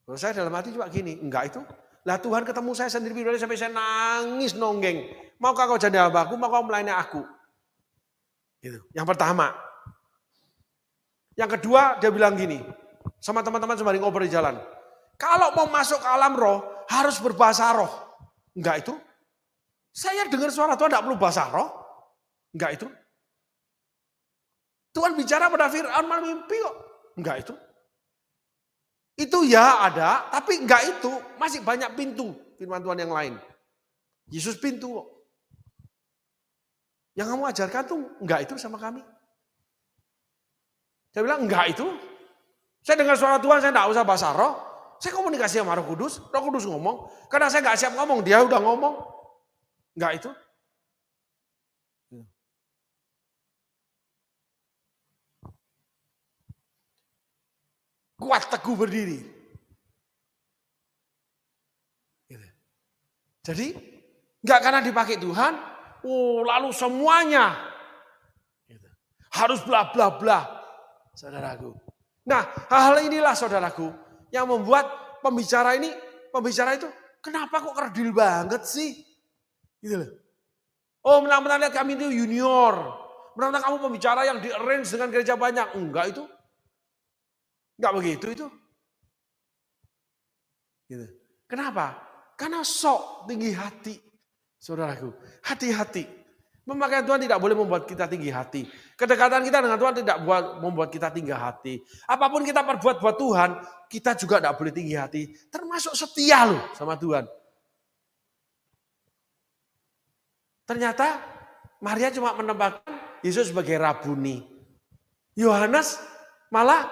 Kalau saya dalam hati juga gini, enggak itu. Lah Tuhan ketemu saya sendiri sampai saya nangis nonggeng. Maukah kau jadi hambaku, mau kau melayani aku? Gitu. Yang pertama. Yang kedua dia bilang gini, sama teman-teman sembari ngobrol di jalan. Kalau mau masuk ke alam roh, harus berbahasa roh. Enggak itu. Saya dengar suara Tuhan tidak perlu bahasa roh. Enggak itu. Tuhan bicara pada Fir'aun malam mimpi kok. Enggak itu. Itu ya ada, tapi enggak itu. Masih banyak pintu firman Tuhan yang lain. Yesus pintu kok. Yang kamu ajarkan tuh enggak itu sama kami. Saya bilang enggak itu. Saya dengar suara Tuhan, saya enggak usah bahasa roh. Saya komunikasi sama Roh Kudus. Roh Kudus ngomong. Karena saya enggak siap ngomong, dia udah ngomong. Enggak itu. Kuat teguh berdiri. Jadi enggak karena dipakai Tuhan, lalu semuanya harus bla bla bla, saudaraku. Nah, hal inilah saudaraku yang membuat pembicara itu kenapa kok kerdil banget sih? Gitu loh. Oh, menang-menang lihat kami itu junior. Menang-menang kamu pembicara yang di-arrange dengan gereja banyak. Enggak itu. Enggak begitu itu. Gitu. Kenapa? Karena sok tinggi hati. Saudaraku, hati-hati. Memakai Tuhan tidak boleh membuat kita tinggi hati. Kedekatan kita dengan Tuhan tidak membuat kita tinggi hati. Apapun kita perbuat buat Tuhan, kita juga tidak boleh tinggi hati. Termasuk setia loh sama Tuhan. Ternyata Maria cuma menempatkan Yesus sebagai Rabuni. Yohanes malah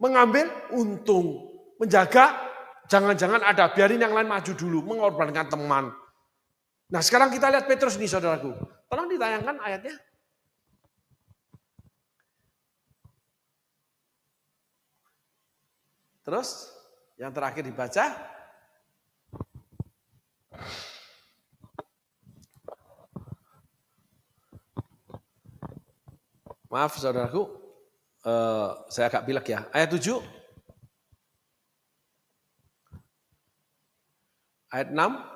mengambil untung. Menjaga jangan-jangan ada, biarin yang lain maju dulu. Mengorbankan teman. Nah sekarang kita lihat Petrus nih saudaraku. Tolong ditayangkan ayatnya. Terus yang terakhir dibaca. Maaf saudaraku, saya agak pilek ya. Ayat 7. Ayat 6.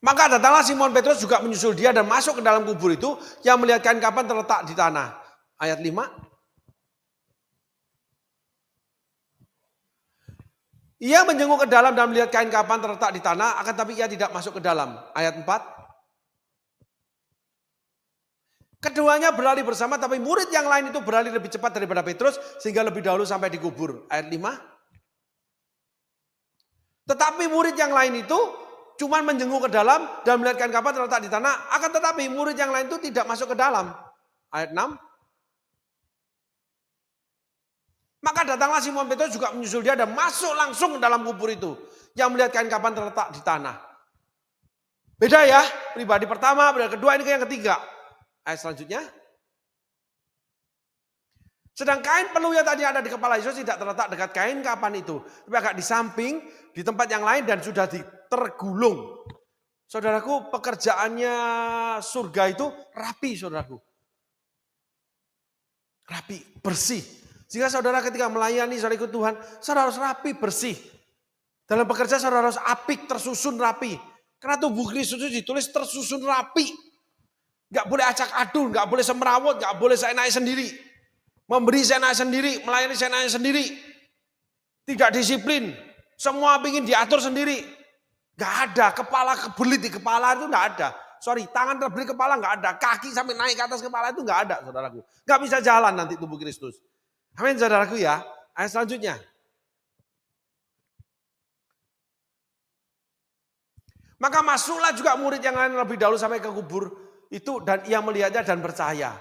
Maka datanglah Simon Petrus juga menyusul dia dan masuk ke dalam kubur itu yang melihat kain kafan terletak di tanah. Ayat 5. Ia menjenguk ke dalam dan melihat kain kafan terletak di tanah, akan tapi ia tidak masuk ke dalam. Ayat 4. Keduanya berlari bersama, tapi murid yang lain itu berlari lebih cepat daripada Petrus sehingga lebih dahulu sampai di kubur. Ayat 5. Tetapi murid yang lain itu cuman menjenguk ke dalam dan melihat kain kafan terletak di tanah. Akan tetapi murid yang lain itu tidak masuk ke dalam. Ayat 6. Maka datanglah Simon Petrus juga menyusul dia dan masuk langsung ke dalam kubur itu. Yang melihat kain kafan terletak di tanah. Beda ya, pribadi pertama, pribadi kedua, ini yang ketiga. Ayat selanjutnya. Sedang kain peluh yang tadi ada di kepala Yesus tidak terletak dekat kain kafan itu. Tapi agak di samping, di tempat yang lain dan sudah tergulung. Saudaraku, pekerjaannya surga itu rapi, saudaraku. Rapi, bersih. Jika saudara ketika melayani, saudara ikut Tuhan, saudara harus rapi, bersih. Dalam pekerjaan saudara harus apik, tersusun rapi. Karena tubuh Kristus itu ditulis tersusun rapi. Gak boleh acak adul, gak boleh semrawut, gak boleh saya naik sendiri. Memberi saya naik sendiri, melayani saya naik sendiri. Tidak disiplin, semua ingin diatur sendiri. Gak ada, kepala kebelit di kepala itu gak ada. Sorry, tangan terbelit kepala gak ada. Kaki sampai naik ke atas kepala itu gak ada, saudaraku. Gak bisa jalan nanti tubuh Kristus. Amin, saudaraku ya. Ayat selanjutnya. Maka masuklah juga murid yang lain lebih dahulu sampai ke kubur itu dan ia melihatnya dan percaya.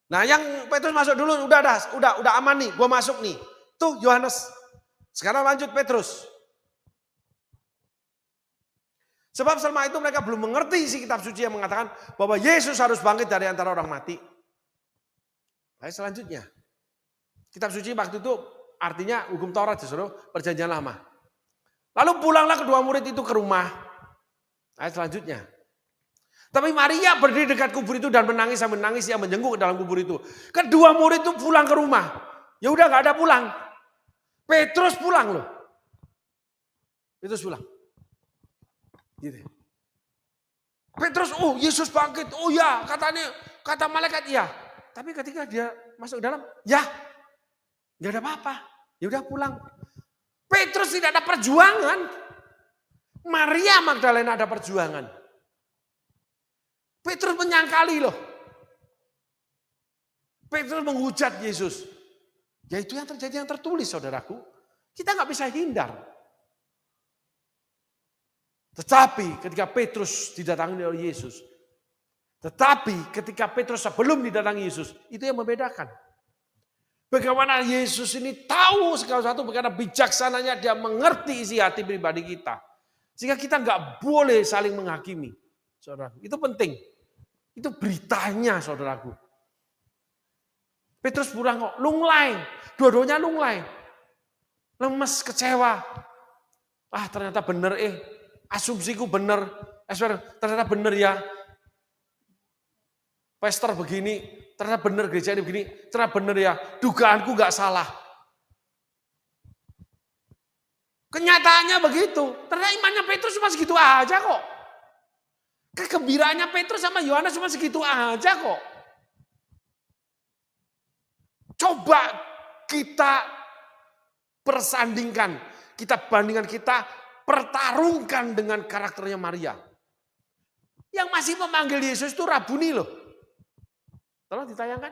Nah, yang Petrus masuk dulu udah aman nih, gua masuk nih. Tuh Yohanes. Sekarang lanjut Petrus. Sebab selama itu mereka belum mengerti isi kitab suci yang mengatakan bahwa Yesus harus bangkit dari antara orang mati. Ayat selanjutnya. Kitab suci waktu itu artinya hukum Taurat, Saudara, perjanjian lama. Lalu pulanglah kedua murid itu ke rumah. Ayat selanjutnya. Tapi Maria berdiri dekat kubur itu dan menangis sambil menangis, ia menjenguk ke dalam kubur itu. Kedua murid itu pulang ke rumah. Ya udah gak ada pulang. Petrus pulang loh. Petrus pulang. Gitu. Petrus, oh Yesus bangkit. Oh ya, kata malaikat iya. Tapi ketika dia masuk ke dalam, ya gak ada apa-apa. Ya udah pulang. Petrus tidak ada perjuangan. Maria Magdalena ada perjuangan. Petrus menyangkali loh. Petrus menghujat Yesus. Ya itu yang terjadi, yang tertulis saudaraku. Kita nggak bisa hindar. Tetapi ketika Petrus didatangi oleh Yesus. Tetapi ketika Petrus sebelum didatangi Yesus. Itu yang membedakan. Bagaimana Yesus ini tahu segala sesuatu. Bagaimana bijaksananya dia mengerti isi hati pribadi kita. Sehingga kita nggak boleh saling menghakimi. Saudaraku, itu penting. Itu beritanya saudaraku. Petrus pulang kok, lunglai. Dua-duanya lunglai. Lemes, kecewa. Ternyata benar asumsiku benar. Ternyata benar ya. Pastor begini, ternyata benar gereja ini begini. Ternyata benar ya, dugaanku nggak salah. Kenyataannya begitu. Ternyata imannya Petrus cuma segitu aja kok. Kegembiraannya Petrus sama Yohanes cuma segitu aja kok. Coba kita persandingkan, kita bandingkan, kita pertarungkan dengan karakternya Maria. Yang masih memanggil Yesus itu Rabuni loh. Tolong ditayangkan.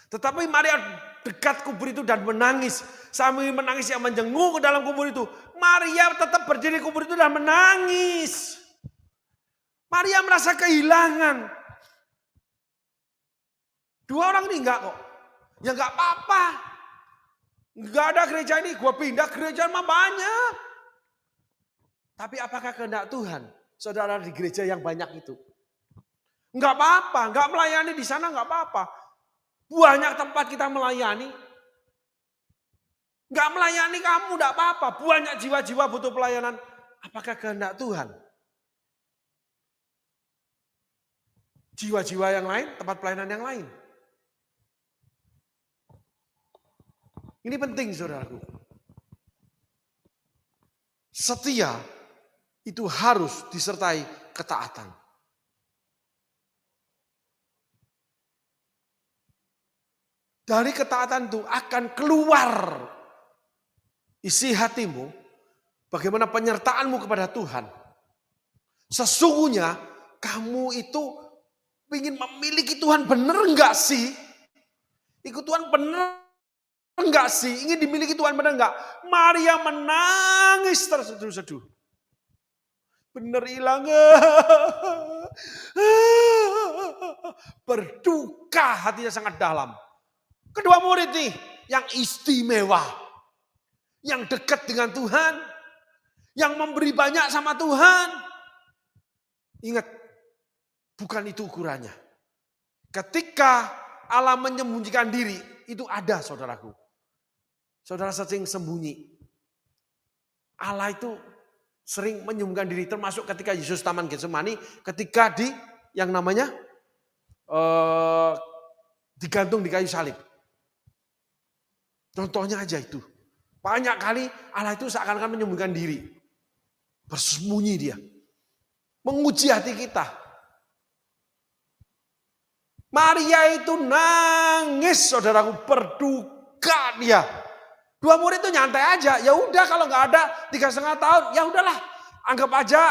Tetapi Maria dekat kubur itu dan menangis. Sambil menangis yang menjenguk ke dalam kubur itu. Maria tetap berdiri di kubur itu dan menangis. Maria merasa kehilangan. Dua orang ini enggak kok. Ya enggak apa-apa. Enggak ada gereja ini, gua pindah gereja mah banyak. Tapi apakah kehendak Tuhan? Saudara di gereja yang banyak itu. Enggak apa-apa, enggak melayani di sana enggak apa-apa. Banyak tempat kita melayani. Enggak melayani kamu enggak apa-apa. Banyak jiwa-jiwa butuh pelayanan. Apakah kehendak Tuhan? Jiwa-jiwa yang lain, tempat pelayanan yang lain. Ini penting saudaraku. Setia itu harus disertai ketaatan. Dari ketaatan itu akan keluar isi hatimu, bagaimana penyertaanmu kepada Tuhan. Sesungguhnya kamu itu ingin memiliki Tuhan benar enggak sih? Ikut Tuhan benar enggak sih? Ingin dimiliki Tuhan benar enggak? Maria menangis terseduh-seduh. Benar hilang. Berduka hatinya sangat dalam. Kedua murid nih yang istimewa. Yang dekat dengan Tuhan. Yang memberi banyak sama Tuhan. Ingat, bukan itu ukurannya. Ketika Allah menyembunyikan diri, itu ada saudaraku. Saudara sering sembunyi. Allah itu sering menyembunyikan diri, termasuk ketika Yesus Taman Getsemani, ketika yang namanya digantung di kayu salib. Contohnya aja itu. Banyak kali Allah itu seakan-akan menyembunyikan diri. Bersembunyi dia. Menguji hati kita. Maria itu nangis saudaraku, berduka dia. Dua murid itu nyantai aja. Ya udah kalau nggak ada 3,5 tahun, ya udahlah. Anggap aja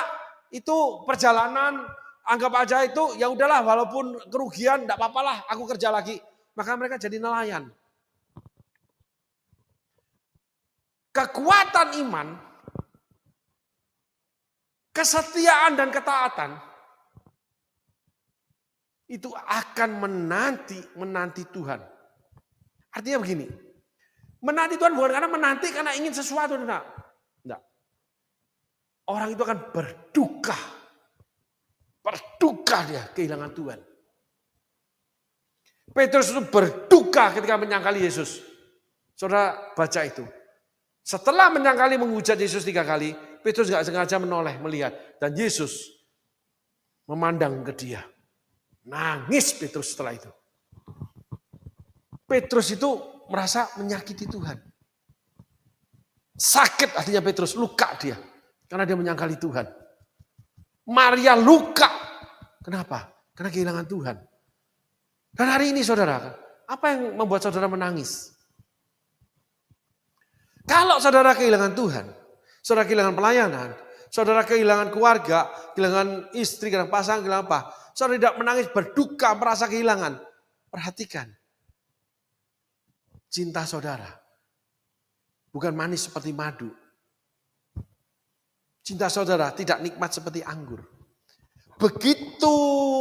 itu perjalanan, anggap aja itu ya udahlah walaupun kerugian enggak apa-apalah, aku kerja lagi. Maka mereka jadi nelayan. Kekuatan iman, kesetiaan dan ketaatan itu akan menanti Tuhan. Artinya begini, menanti Tuhan bukan karena menanti karena ingin sesuatu, enggak. Orang itu akan berduka dia kehilangan Tuhan. Petrus itu berduka ketika menyangkali Yesus. Saudara baca itu. Setelah menyangkali menghujat Yesus 3 kali, Petrus gak sengaja menoleh melihat. Dan Yesus memandang ke dia. Nangis Petrus setelah itu. Petrus itu merasa menyakiti Tuhan. Sakit artinya Petrus, luka dia. Karena dia menyangkali Tuhan. Maria luka. Kenapa? Karena kehilangan Tuhan. Dan hari ini saudara, apa yang membuat saudara menangis? Kalau saudara kehilangan Tuhan, saudara kehilangan pelayanan, saudara kehilangan keluarga, kehilangan istri, kehilangan pasangan, kehilangan apa, saudara tidak menangis, berduka, merasa kehilangan. Perhatikan, cinta saudara bukan manis seperti madu. Cinta saudara tidak nikmat seperti anggur. Begitu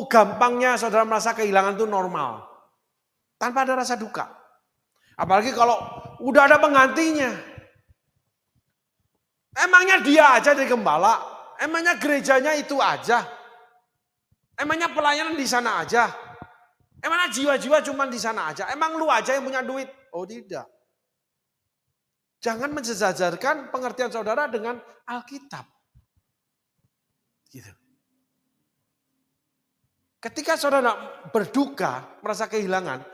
gampangnya saudara merasa kehilangan itu normal. Tanpa ada rasa duka. Apalagi kalau udah ada penggantinya. Emangnya dia aja dari gembala? Emangnya gerejanya itu aja? Emangnya pelayanan di sana aja? Emangnya jiwa-jiwa cuma di sana aja? Emang lu aja yang punya duit? Oh tidak. Jangan mensejajarkan pengertian saudara dengan Alkitab. Gitu. Ketika saudara berduka, merasa kehilangan,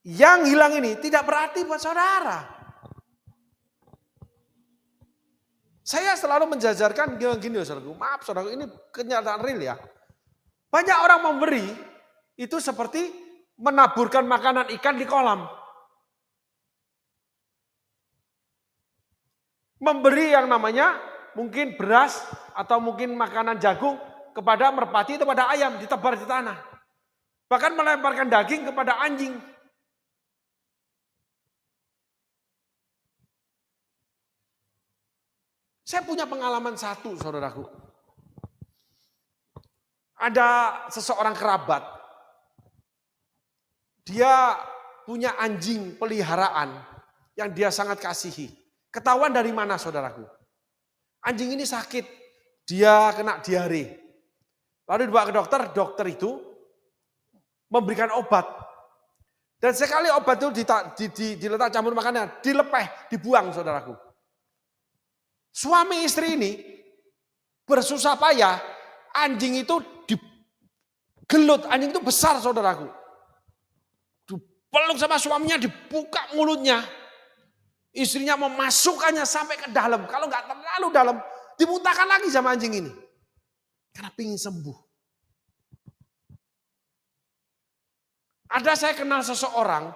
yang hilang ini tidak berarti buat saudara. Saya selalu menjajarkan gini, saudaraku. Maaf saudaraku, ini kenyataan real ya. Banyak orang memberi itu seperti menaburkan makanan ikan di kolam. Memberi yang namanya mungkin beras atau mungkin makanan jagung kepada merpati atau pada ayam ditebar di tanah. Bahkan melemparkan daging kepada anjing. Saya punya pengalaman satu, saudaraku. Ada seseorang kerabat. Dia punya anjing peliharaan yang dia sangat kasihi. Ketahuan dari mana, saudaraku? Anjing ini sakit. Dia kena diare. Lalu dibawa ke dokter, dokter itu memberikan obat. Dan sekali obat itu diletak campur makanan, dilepeh, dibuang, saudaraku. Suami istri ini bersusah payah, anjing itu digelut, anjing itu besar saudaraku. Dipeluk sama suaminya, dibuka mulutnya. Istrinya memasukkannya sampai ke dalam, kalau nggak terlalu dalam, dimuntahkan lagi sama anjing ini. Karena pingin sembuh. Ada saya kenal seseorang,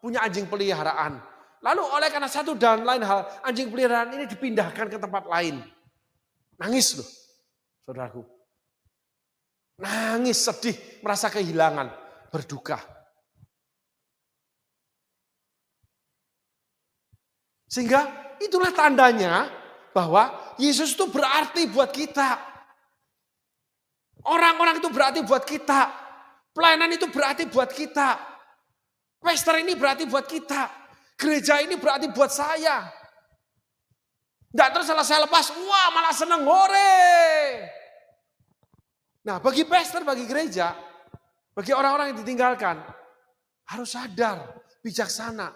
punya anjing peliharaan. Lalu oleh karena satu dan lain hal, anjing peliharaan ini dipindahkan ke tempat lain. Nangis loh, saudaraku. Nangis, sedih, merasa kehilangan, berduka. Sehingga itulah tandanya bahwa Yesus itu berarti buat kita. Orang-orang itu berarti buat kita. Pelayanan itu berarti buat kita. Pester ini berarti buat kita. Gereja ini berarti buat saya. Tidak terus saya lepas, wah malah seneng, hore. Nah bagi pastor, bagi gereja, bagi orang-orang yang ditinggalkan, harus sadar, bijaksana.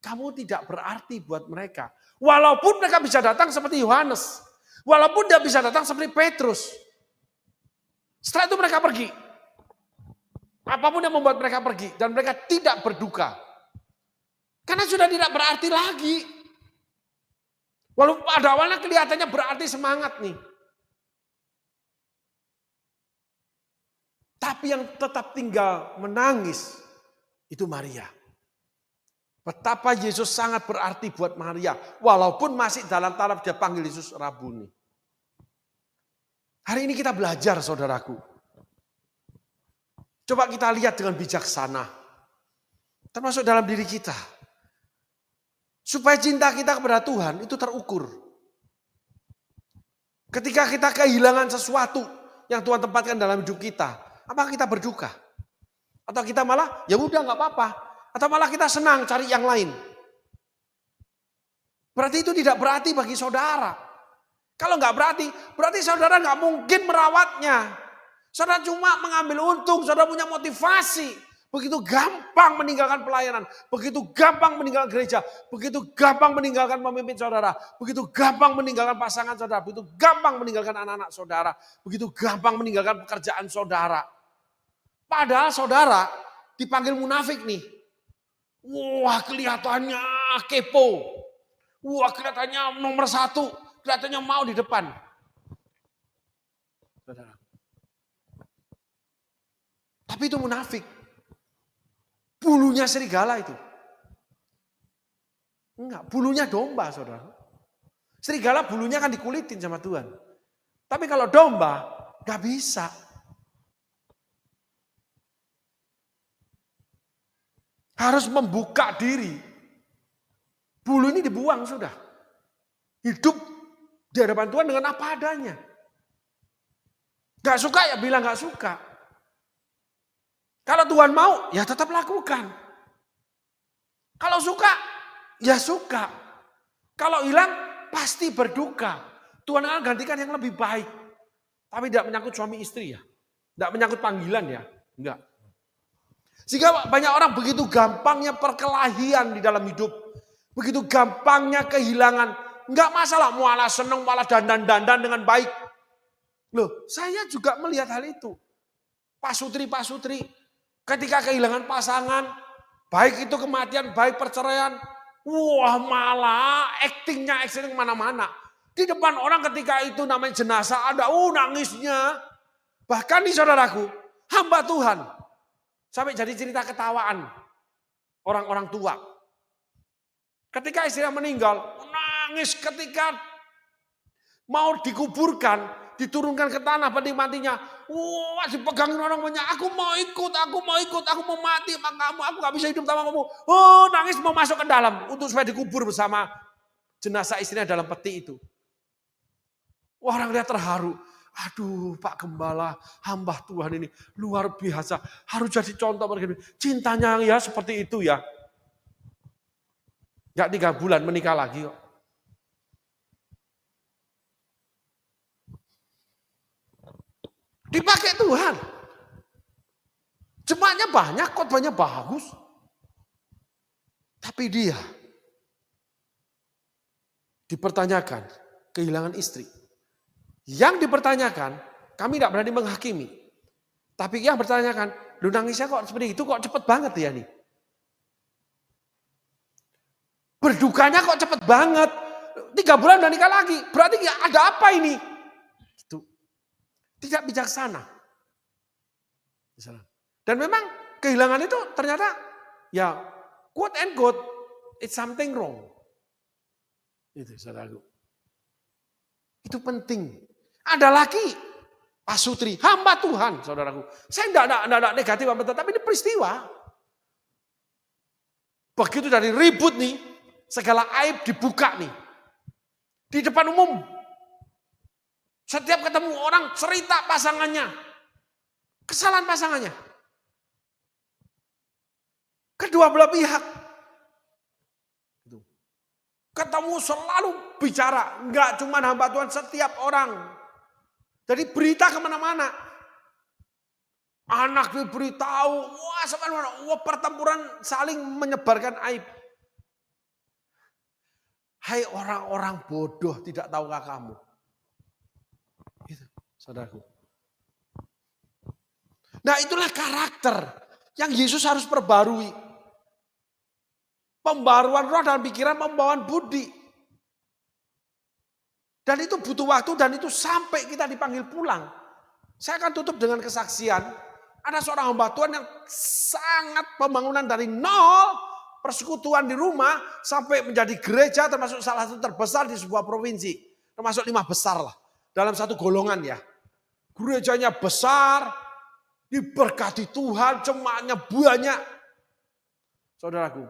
Kamu tidak berarti buat mereka. Walaupun mereka bisa datang seperti Yohanes. Walaupun dia bisa datang seperti Petrus. Setelah itu mereka pergi. Apapun yang membuat mereka pergi. Dan mereka tidak berduka. Karena sudah tidak berarti lagi. Walaupun pada awalnya kelihatannya berarti semangat nih. Tapi yang tetap tinggal menangis itu Maria. Betapa Yesus sangat berarti buat Maria. Walaupun masih dalam taraf dia panggil Yesus Rabuni. Hari ini kita belajar saudaraku. Coba kita lihat dengan bijaksana. Termasuk dalam diri kita. Supaya cinta kita kepada Tuhan itu terukur. Ketika kita kehilangan sesuatu yang Tuhan tempatkan dalam hidup kita, apakah kita berduka? Atau kita malah ya udah nggak apa-apa? Atau malah kita senang cari yang lain? Berarti itu tidak berarti bagi saudara. Kalau nggak berarti saudara nggak mungkin merawatnya. Saudara cuma mengambil untung, saudara punya motivasi. Begitu gampang meninggalkan pelayanan, begitu gampang meninggalkan gereja, begitu gampang meninggalkan pemimpin saudara, begitu gampang meninggalkan pasangan saudara, begitu gampang meninggalkan anak-anak saudara, begitu gampang meninggalkan pekerjaan saudara. Padahal saudara dipanggil munafik nih. Wah kelihatannya kepo, wah kelihatannya nomor 1, kelihatannya mau di depan. Saudara. Tapi itu munafik. Bulunya serigala itu. Enggak, bulunya domba, saudara. Serigala bulunya kan dikulitin sama Tuhan. Tapi kalau domba, nggak bisa. Harus membuka diri. Bulu ini dibuang sudah. Hidup di hadapan Tuhan dengan apa adanya. Gak suka ya bilang gak suka. Kalau Tuhan mau, ya tetap lakukan. Kalau suka, ya suka. Kalau hilang, pasti berduka. Tuhan akan gantikan yang lebih baik. Tapi tidak menyangkut suami istri ya. Tidak menyangkut panggilan ya. Enggak. Sehingga banyak orang begitu gampangnya perkelahian di dalam hidup. Begitu gampangnya kehilangan. Enggak masalah, malah seneng, malah dandan-dandan dengan baik. Loh, saya juga melihat hal itu. Pak Sutri, ketika kehilangan pasangan, baik itu kematian, baik perceraian, wah malah acting kemana-mana. Di depan orang ketika itu namanya jenazah ada, nangisnya. Bahkan nih saudaraku, hamba Tuhan. Sampai jadi cerita ketawaan orang-orang tua. Ketika istrinya meninggal, nangis ketika mau dikuburkan, diturunkan ke tanah mati-matinya. Wah, dipegangin orang banyak. Aku mau ikut, aku mau mati sama kamu. Aku gak bisa hidup sama kamu. Oh, nangis mau masuk ke dalam untuk supaya dikubur bersama jenazah istrinya dalam peti itu. Wah, orang lihat terharu. Aduh, Pak Gembala, hamba Tuhan ini luar biasa. Harus jadi contoh begini. Cintanya ya seperti itu ya. Gak 3 bulan menikah lagi kok. Dipakai Tuhan. Jemaatnya banyak, khotbahnya bagus. Tapi dia dipertanyakan, kehilangan istri. Yang dipertanyakan, kami tidak berani menghakimi. Tapi yang bertanyakan, lu nangisnya kok seperti itu, kok cepet banget ya nih. Berdukanya kok cepet banget. 3 bulan udah nikah lagi, berarti ada apa ini? Gitu. Tidak bijaksana. Dan memang kehilangan itu ternyata ya quote and quote, it's something wrong. Itu saudaraku. Itu penting. Ada lagi Pak Sutri, hamba Tuhan saudaraku. Saya tidak negatif tapi ini peristiwa. Begitu dari ribut nih, segala aib dibuka nih. Di depan umum. Setiap ketemu orang cerita pasangannya. Kesalahan pasangannya. Kedua belah pihak. Ketemu selalu bicara. Enggak cuma hamba Tuhan, setiap orang. Jadi berita kemana-mana. Anak diberitahu. Wah sampai mana? Wah pertempuran saling menyebarkan aib. Hai orang-orang bodoh, tidak tahukah kamu? Itu, saudaraku. Nah itulah karakter yang Yesus harus perbarui. Pembaruan roh dan pikiran, pembawaan budi. Dan itu butuh waktu dan itu sampai kita dipanggil pulang. Saya akan tutup dengan kesaksian. Ada seorang hamba Tuhan yang sangat pembangunan dari nol, persekutuan di rumah sampai menjadi gereja termasuk salah satu terbesar di sebuah provinsi. Termasuk 5 besar lah. Dalam satu golongan ya. Gerejanya besar, diberkati Tuhan, jemaatnya banyak. Saudaraku.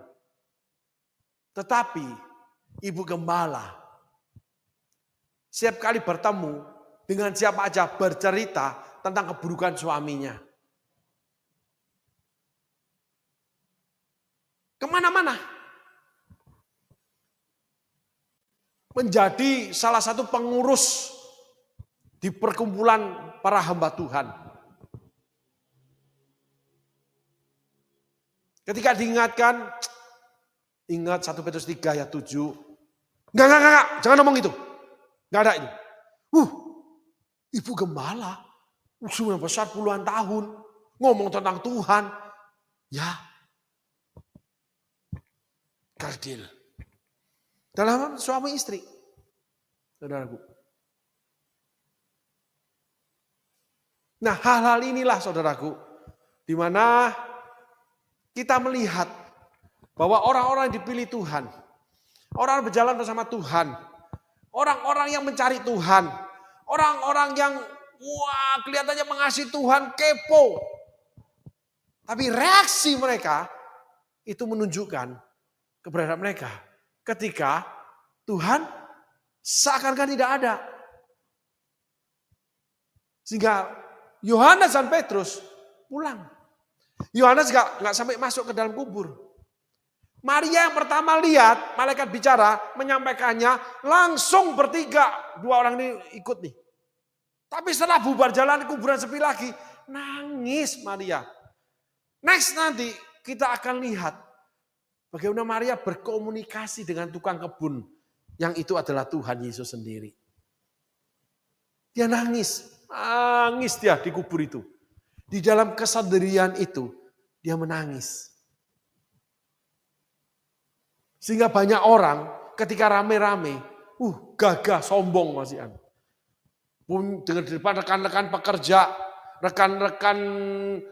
Tetapi ibu gembala setiap kali bertemu dengan siapa aja bercerita tentang keburukan suaminya. Kemana-mana. Menjadi salah satu pengurus di perkumpulan para hamba Tuhan. Ketika diingatkan, ingat 1 Petrus 3 ayat 7. Enggak, jangan ngomong itu. Enggak ada itu. Ibu gembala, sudah besar puluhan tahun, ngomong tentang Tuhan. Ya, kardil. Dalam suami istri. Saudaraku. Nah hal-hal inilah saudaraku. Di mana kita melihat bahwa orang-orang yang dipilih Tuhan. Orang berjalan bersama Tuhan. Orang-orang yang mencari Tuhan. Orang-orang yang wah kelihatannya mengasihi Tuhan, kepo. Tapi reaksi mereka itu menunjukkan keberadaan mereka. Ketika Tuhan seakan-akan tidak ada. Sehingga Yohanes dan Petrus pulang. Yohanes nggak sampai masuk ke dalam kubur. Maria yang pertama lihat malaikat bicara menyampaikannya langsung bertiga. Dua orang ini ikut nih. Tapi setelah bubar jalan kuburan sepi lagi. Nangis Maria. Next nanti kita akan lihat bagaimana Maria berkomunikasi dengan tukang kebun. Yang itu adalah Tuhan Yesus sendiri. Dia nangis. Nangis dia di kubur itu. Di dalam kesendirian itu dia menangis. Sehingga banyak orang ketika rame-rame, gagah, sombong masihan. Pun dengan di depan rekan-rekan pekerja, rekan-rekan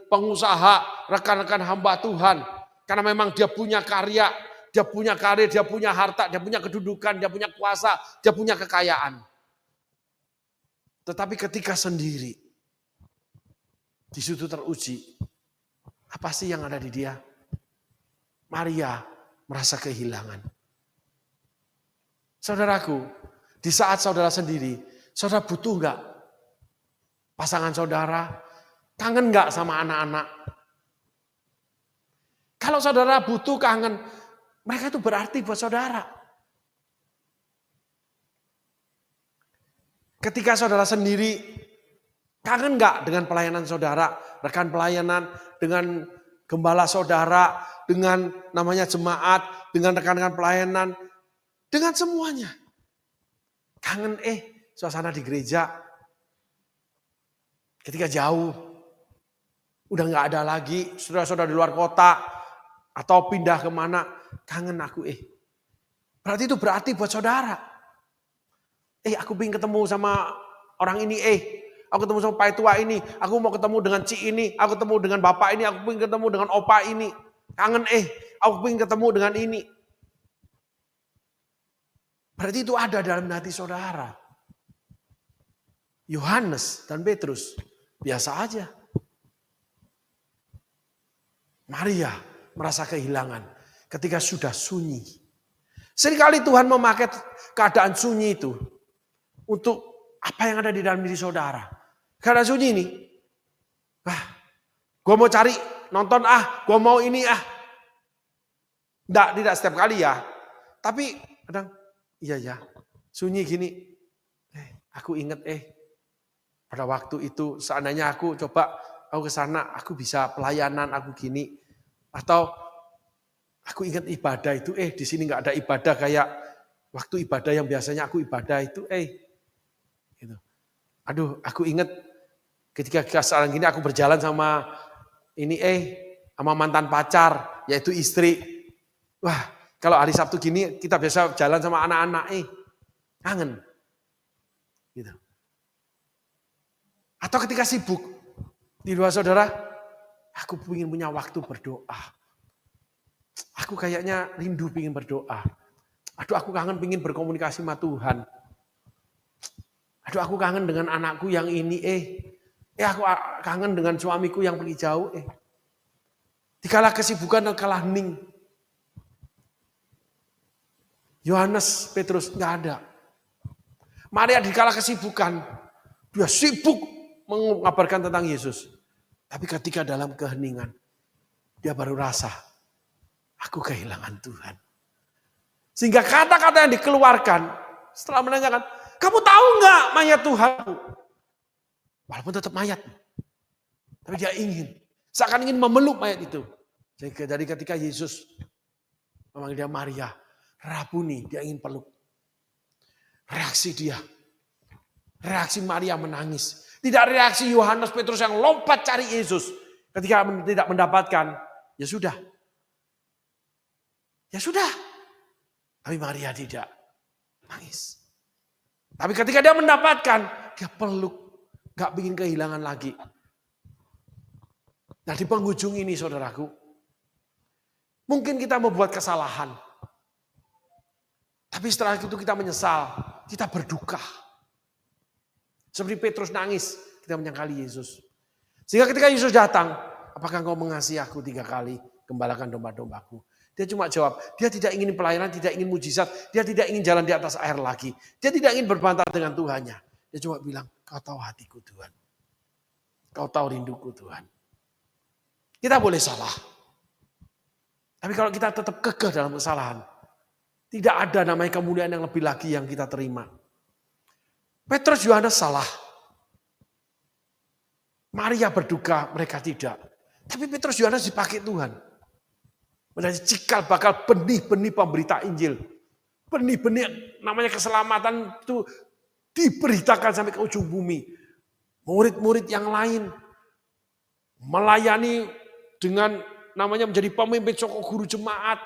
pengusaha, rekan-rekan hamba Tuhan. Karena memang dia punya karya, dia punya karir, dia punya harta, dia punya kedudukan, dia punya kuasa, dia punya kekayaan. Tetapi ketika sendiri, di situ teruji, apa sih yang ada di dia? Maria merasa kehilangan. Saudaraku, di saat saudara sendiri, saudara butuh enggak pasangan saudara? Kangen enggak sama anak-anak? Kalau saudara butuh kangen, mereka itu berarti buat saudara. Ketika saudara sendiri, kangen enggak dengan pelayanan saudara, rekan pelayanan, dengan gembala saudara, dengan namanya jemaat, dengan rekan-rekan pelayanan, dengan semuanya. Kangen suasana di gereja. Ketika jauh, udah nggak ada lagi, saudara-saudara di luar kota, atau pindah kemana, kangen aku Berarti itu berarti buat saudara. Aku pengen ketemu sama orang ini aku ketemu sama Pak tua ini, aku mau ketemu dengan Ci ini, aku ketemu dengan bapak ini, aku pengen ketemu dengan opa ini. Kangen aku pengen ketemu dengan ini. Berarti itu ada dalam hati saudara. Yohanes dan Petrus biasa aja. Maria merasa kehilangan ketika sudah sunyi. Seringkali Tuhan memakai keadaan sunyi itu untuk apa yang ada di dalam diri saudara. Keadaan sunyi ini, gue mau cari nonton gue mau ini Tidak setiap kali ya. Tapi kadang, iya sunyi gini. Aku ingat pada waktu itu seandainya aku ke sana, aku bisa pelayanan, aku gini. Atau aku ingat ibadah itu, di sini nggak ada ibadah kayak waktu ibadah yang biasanya aku ibadah itu, gitu. Aduh, aku ingat ketika sekarang gini aku berjalan sama ini, sama mantan pacar, yaitu istri. Wah, kalau hari Sabtu gini kita biasa jalan sama anak-anak, kangen. Gitu. Atau ketika sibuk, di luar saudara, aku ingin punya waktu berdoa. Aku kayaknya rindu ingin berdoa. Aduh, aku kangen ingin berkomunikasi sama Tuhan. Aduh, aku kangen dengan anakku yang ini, aku kangen dengan suamiku yang pergi jauh, Dikala kesibukan dan kalah hening. Yohanes, Petrus nggak ada. Maria dikala kesibukan, dia sibuk mengabarkan tentang Yesus. Tapi ketika dalam keheningan, dia baru rasa, aku kehilangan Tuhan. Sehingga kata-kata yang dikeluarkan, setelah menanyakan, kamu tahu nggak mayat Tuhanku? Walaupun tetap mayat. Tapi dia seakan ingin memeluk mayat itu. Jadi ketika Yesus memanggil dia Maria, Rabuni, dia ingin peluk. Reaksi dia. Reaksi Maria menangis. Tidak reaksi Yohanes Petrus yang lompat cari Yesus. Ketika tidak mendapatkan, ya sudah. Ya sudah. Tapi Maria tidak. Nangis. Tapi ketika dia mendapatkan, dia peluk. Gak ingin kehilangan lagi. Nah di penghujung ini saudaraku. Mungkin kita membuat kesalahan. Tapi setelah itu kita menyesal, kita berduka. Seperti Petrus nangis, kita menyangkali Yesus. Sehingga ketika Yesus datang, apakah engkau mengasihi aku 3 kali, gembalakan domba-dombaku. Dia cuma jawab, dia tidak ingin pelayanan, tidak ingin mujizat, dia tidak ingin jalan di atas air lagi. Dia tidak ingin berbantah dengan Tuhannya. Dia cuma bilang, kau tahu hatiku Tuhan. Kau tahu rinduku Tuhan. Kita boleh salah. Tapi kalau kita tetap kekeh dalam kesalahan, tidak ada namanya kemuliaan yang lebih lagi yang kita terima. Petrus Yohanes salah. Maria berduka, mereka tidak. Tapi Petrus Yohanes dipakai Tuhan. Menjadi cikal bakal benih-benih pemberita Injil. Benih-benih namanya keselamatan itu diberitakan sampai ke ujung bumi. Murid-murid yang lain melayani dengan namanya menjadi pemimpin soko guru jemaat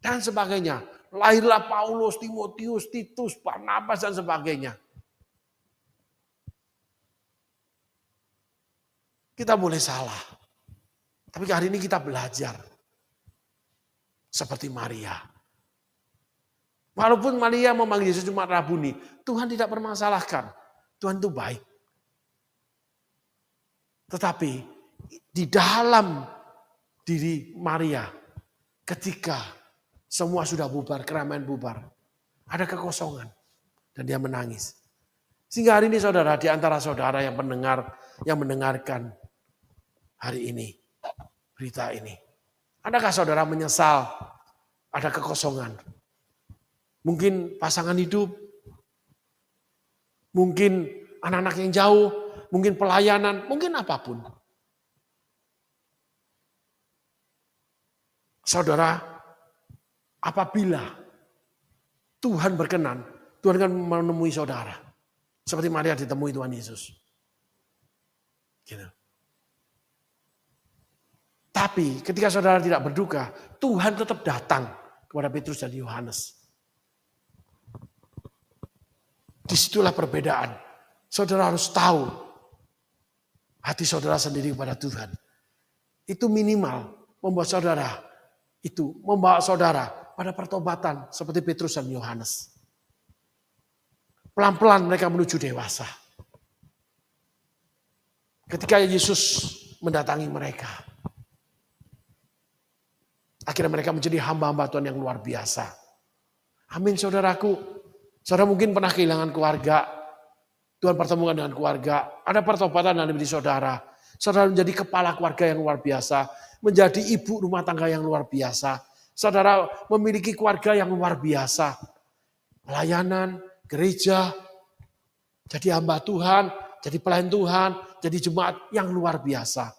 dan sebagainya. Lahirlah Paulus, Timotius, Titus, Barnabas dan sebagainya. Kita boleh salah. Tapi hari ini kita belajar. Seperti Maria. Walaupun Maria memanggil Yesus cuma Rabuni, Tuhan tidak permasalahkan. Tuhan itu baik. Tetapi di dalam diri Maria, ketika semua sudah bubar, keramaian bubar, ada kekosongan. Dan dia menangis. Sehingga hari ini saudara, di antara saudara yang mendengarkan hari ini, berita ini. Adakah saudara menyesal ada kekosongan? Mungkin pasangan hidup, mungkin anak-anak yang jauh, mungkin pelayanan, mungkin apapun. Saudara, apabila Tuhan berkenan, Tuhan akan menemui saudara. Seperti Maria ditemui Tuhan Yesus. Gitu. Tapi ketika saudara tidak berduka, Tuhan tetap datang kepada Petrus dan Yohanes. Disitulah perbedaan. Saudara harus tahu hati saudara sendiri kepada Tuhan. Itu minimal membawa saudara pada pertobatan seperti Petrus dan Yohanes. Pelan-pelan mereka menuju dewasa. Ketika Yesus mendatangi mereka, akhirnya mereka menjadi hamba-hamba Tuhan yang luar biasa. Amin saudaraku. Saudara mungkin pernah kehilangan keluarga. Tuhan pertemukan dengan keluarga. Ada pertobatan dalam diri saudara. Saudara menjadi kepala keluarga yang luar biasa. Menjadi ibu rumah tangga yang luar biasa. Saudara memiliki keluarga yang luar biasa. Pelayanan, gereja, jadi hamba Tuhan, jadi pelayan Tuhan, jadi jemaat yang luar biasa.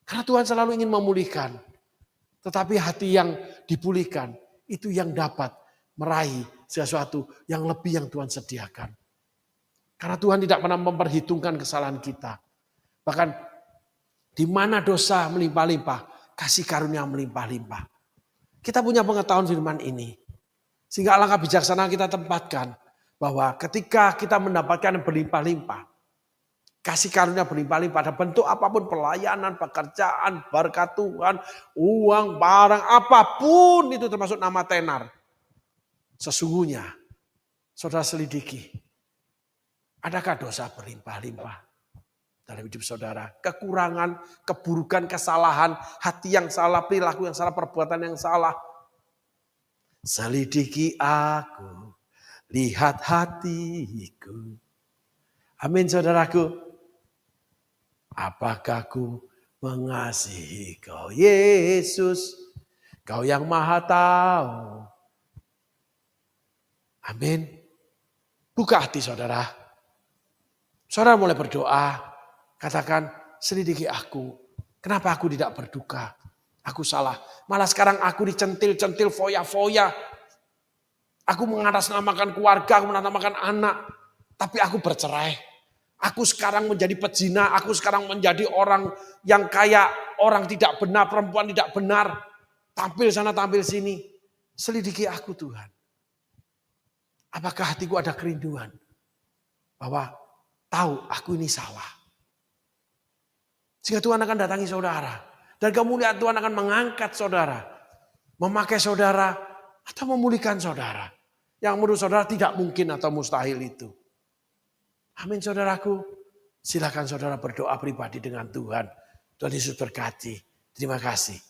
Karena Tuhan selalu ingin memulihkan. Tetapi hati yang dipulihkan, itu yang dapat meraih sesuatu yang lebih yang Tuhan sediakan. Karena Tuhan tidak pernah memperhitungkan kesalahan kita. Bahkan di mana dosa melimpah-limpah, kasih karunia melimpah-limpah. Kita punya pengetahuan firman ini. Sehingga alangkah bijaksana kita tempatkan bahwa ketika kita mendapatkan yang berlimpah-limpah, kasih karunia berlimpah-limpah pada bentuk apapun, pelayanan, pekerjaan, berkat Tuhan, uang, barang, apapun itu termasuk nama tenar. Sesungguhnya, saudara selidiki, adakah dosa berlimpah-limpah dalam hidup saudara? Kekurangan, keburukan, kesalahan, hati yang salah, perilaku yang salah, perbuatan yang salah. Selidiki aku, lihat hatiku. Amin saudaraku. Apakah ku mengasihi kau Yesus, kau yang maha tahu. Amin. Buka hati saudara. Saudara mulai berdoa. Katakan, selidiki aku. Kenapa aku tidak berduka? Aku salah. Malah sekarang aku dicentil-centil, foya-foya. Aku mengatasnamakan keluarga, aku mengatasnamakan anak. Tapi aku bercerai. Aku sekarang menjadi pezina. Aku sekarang menjadi orang yang kayak orang tidak benar, perempuan tidak benar. Tampil sana, tampil sini. Selidiki aku Tuhan. Apakah hatiku ada kerinduan? Bahwa tahu aku ini salah. Sehingga Tuhan akan datangi saudara. Dan kemuliaan Tuhan akan mengangkat saudara. Memakai saudara Atau memulihkan saudara. Yang menurut saudara tidak mungkin atau mustahil itu. Amin saudaraku. Silakan saudara berdoa pribadi dengan Tuhan. Tuhan Yesus berkati. Terima kasih.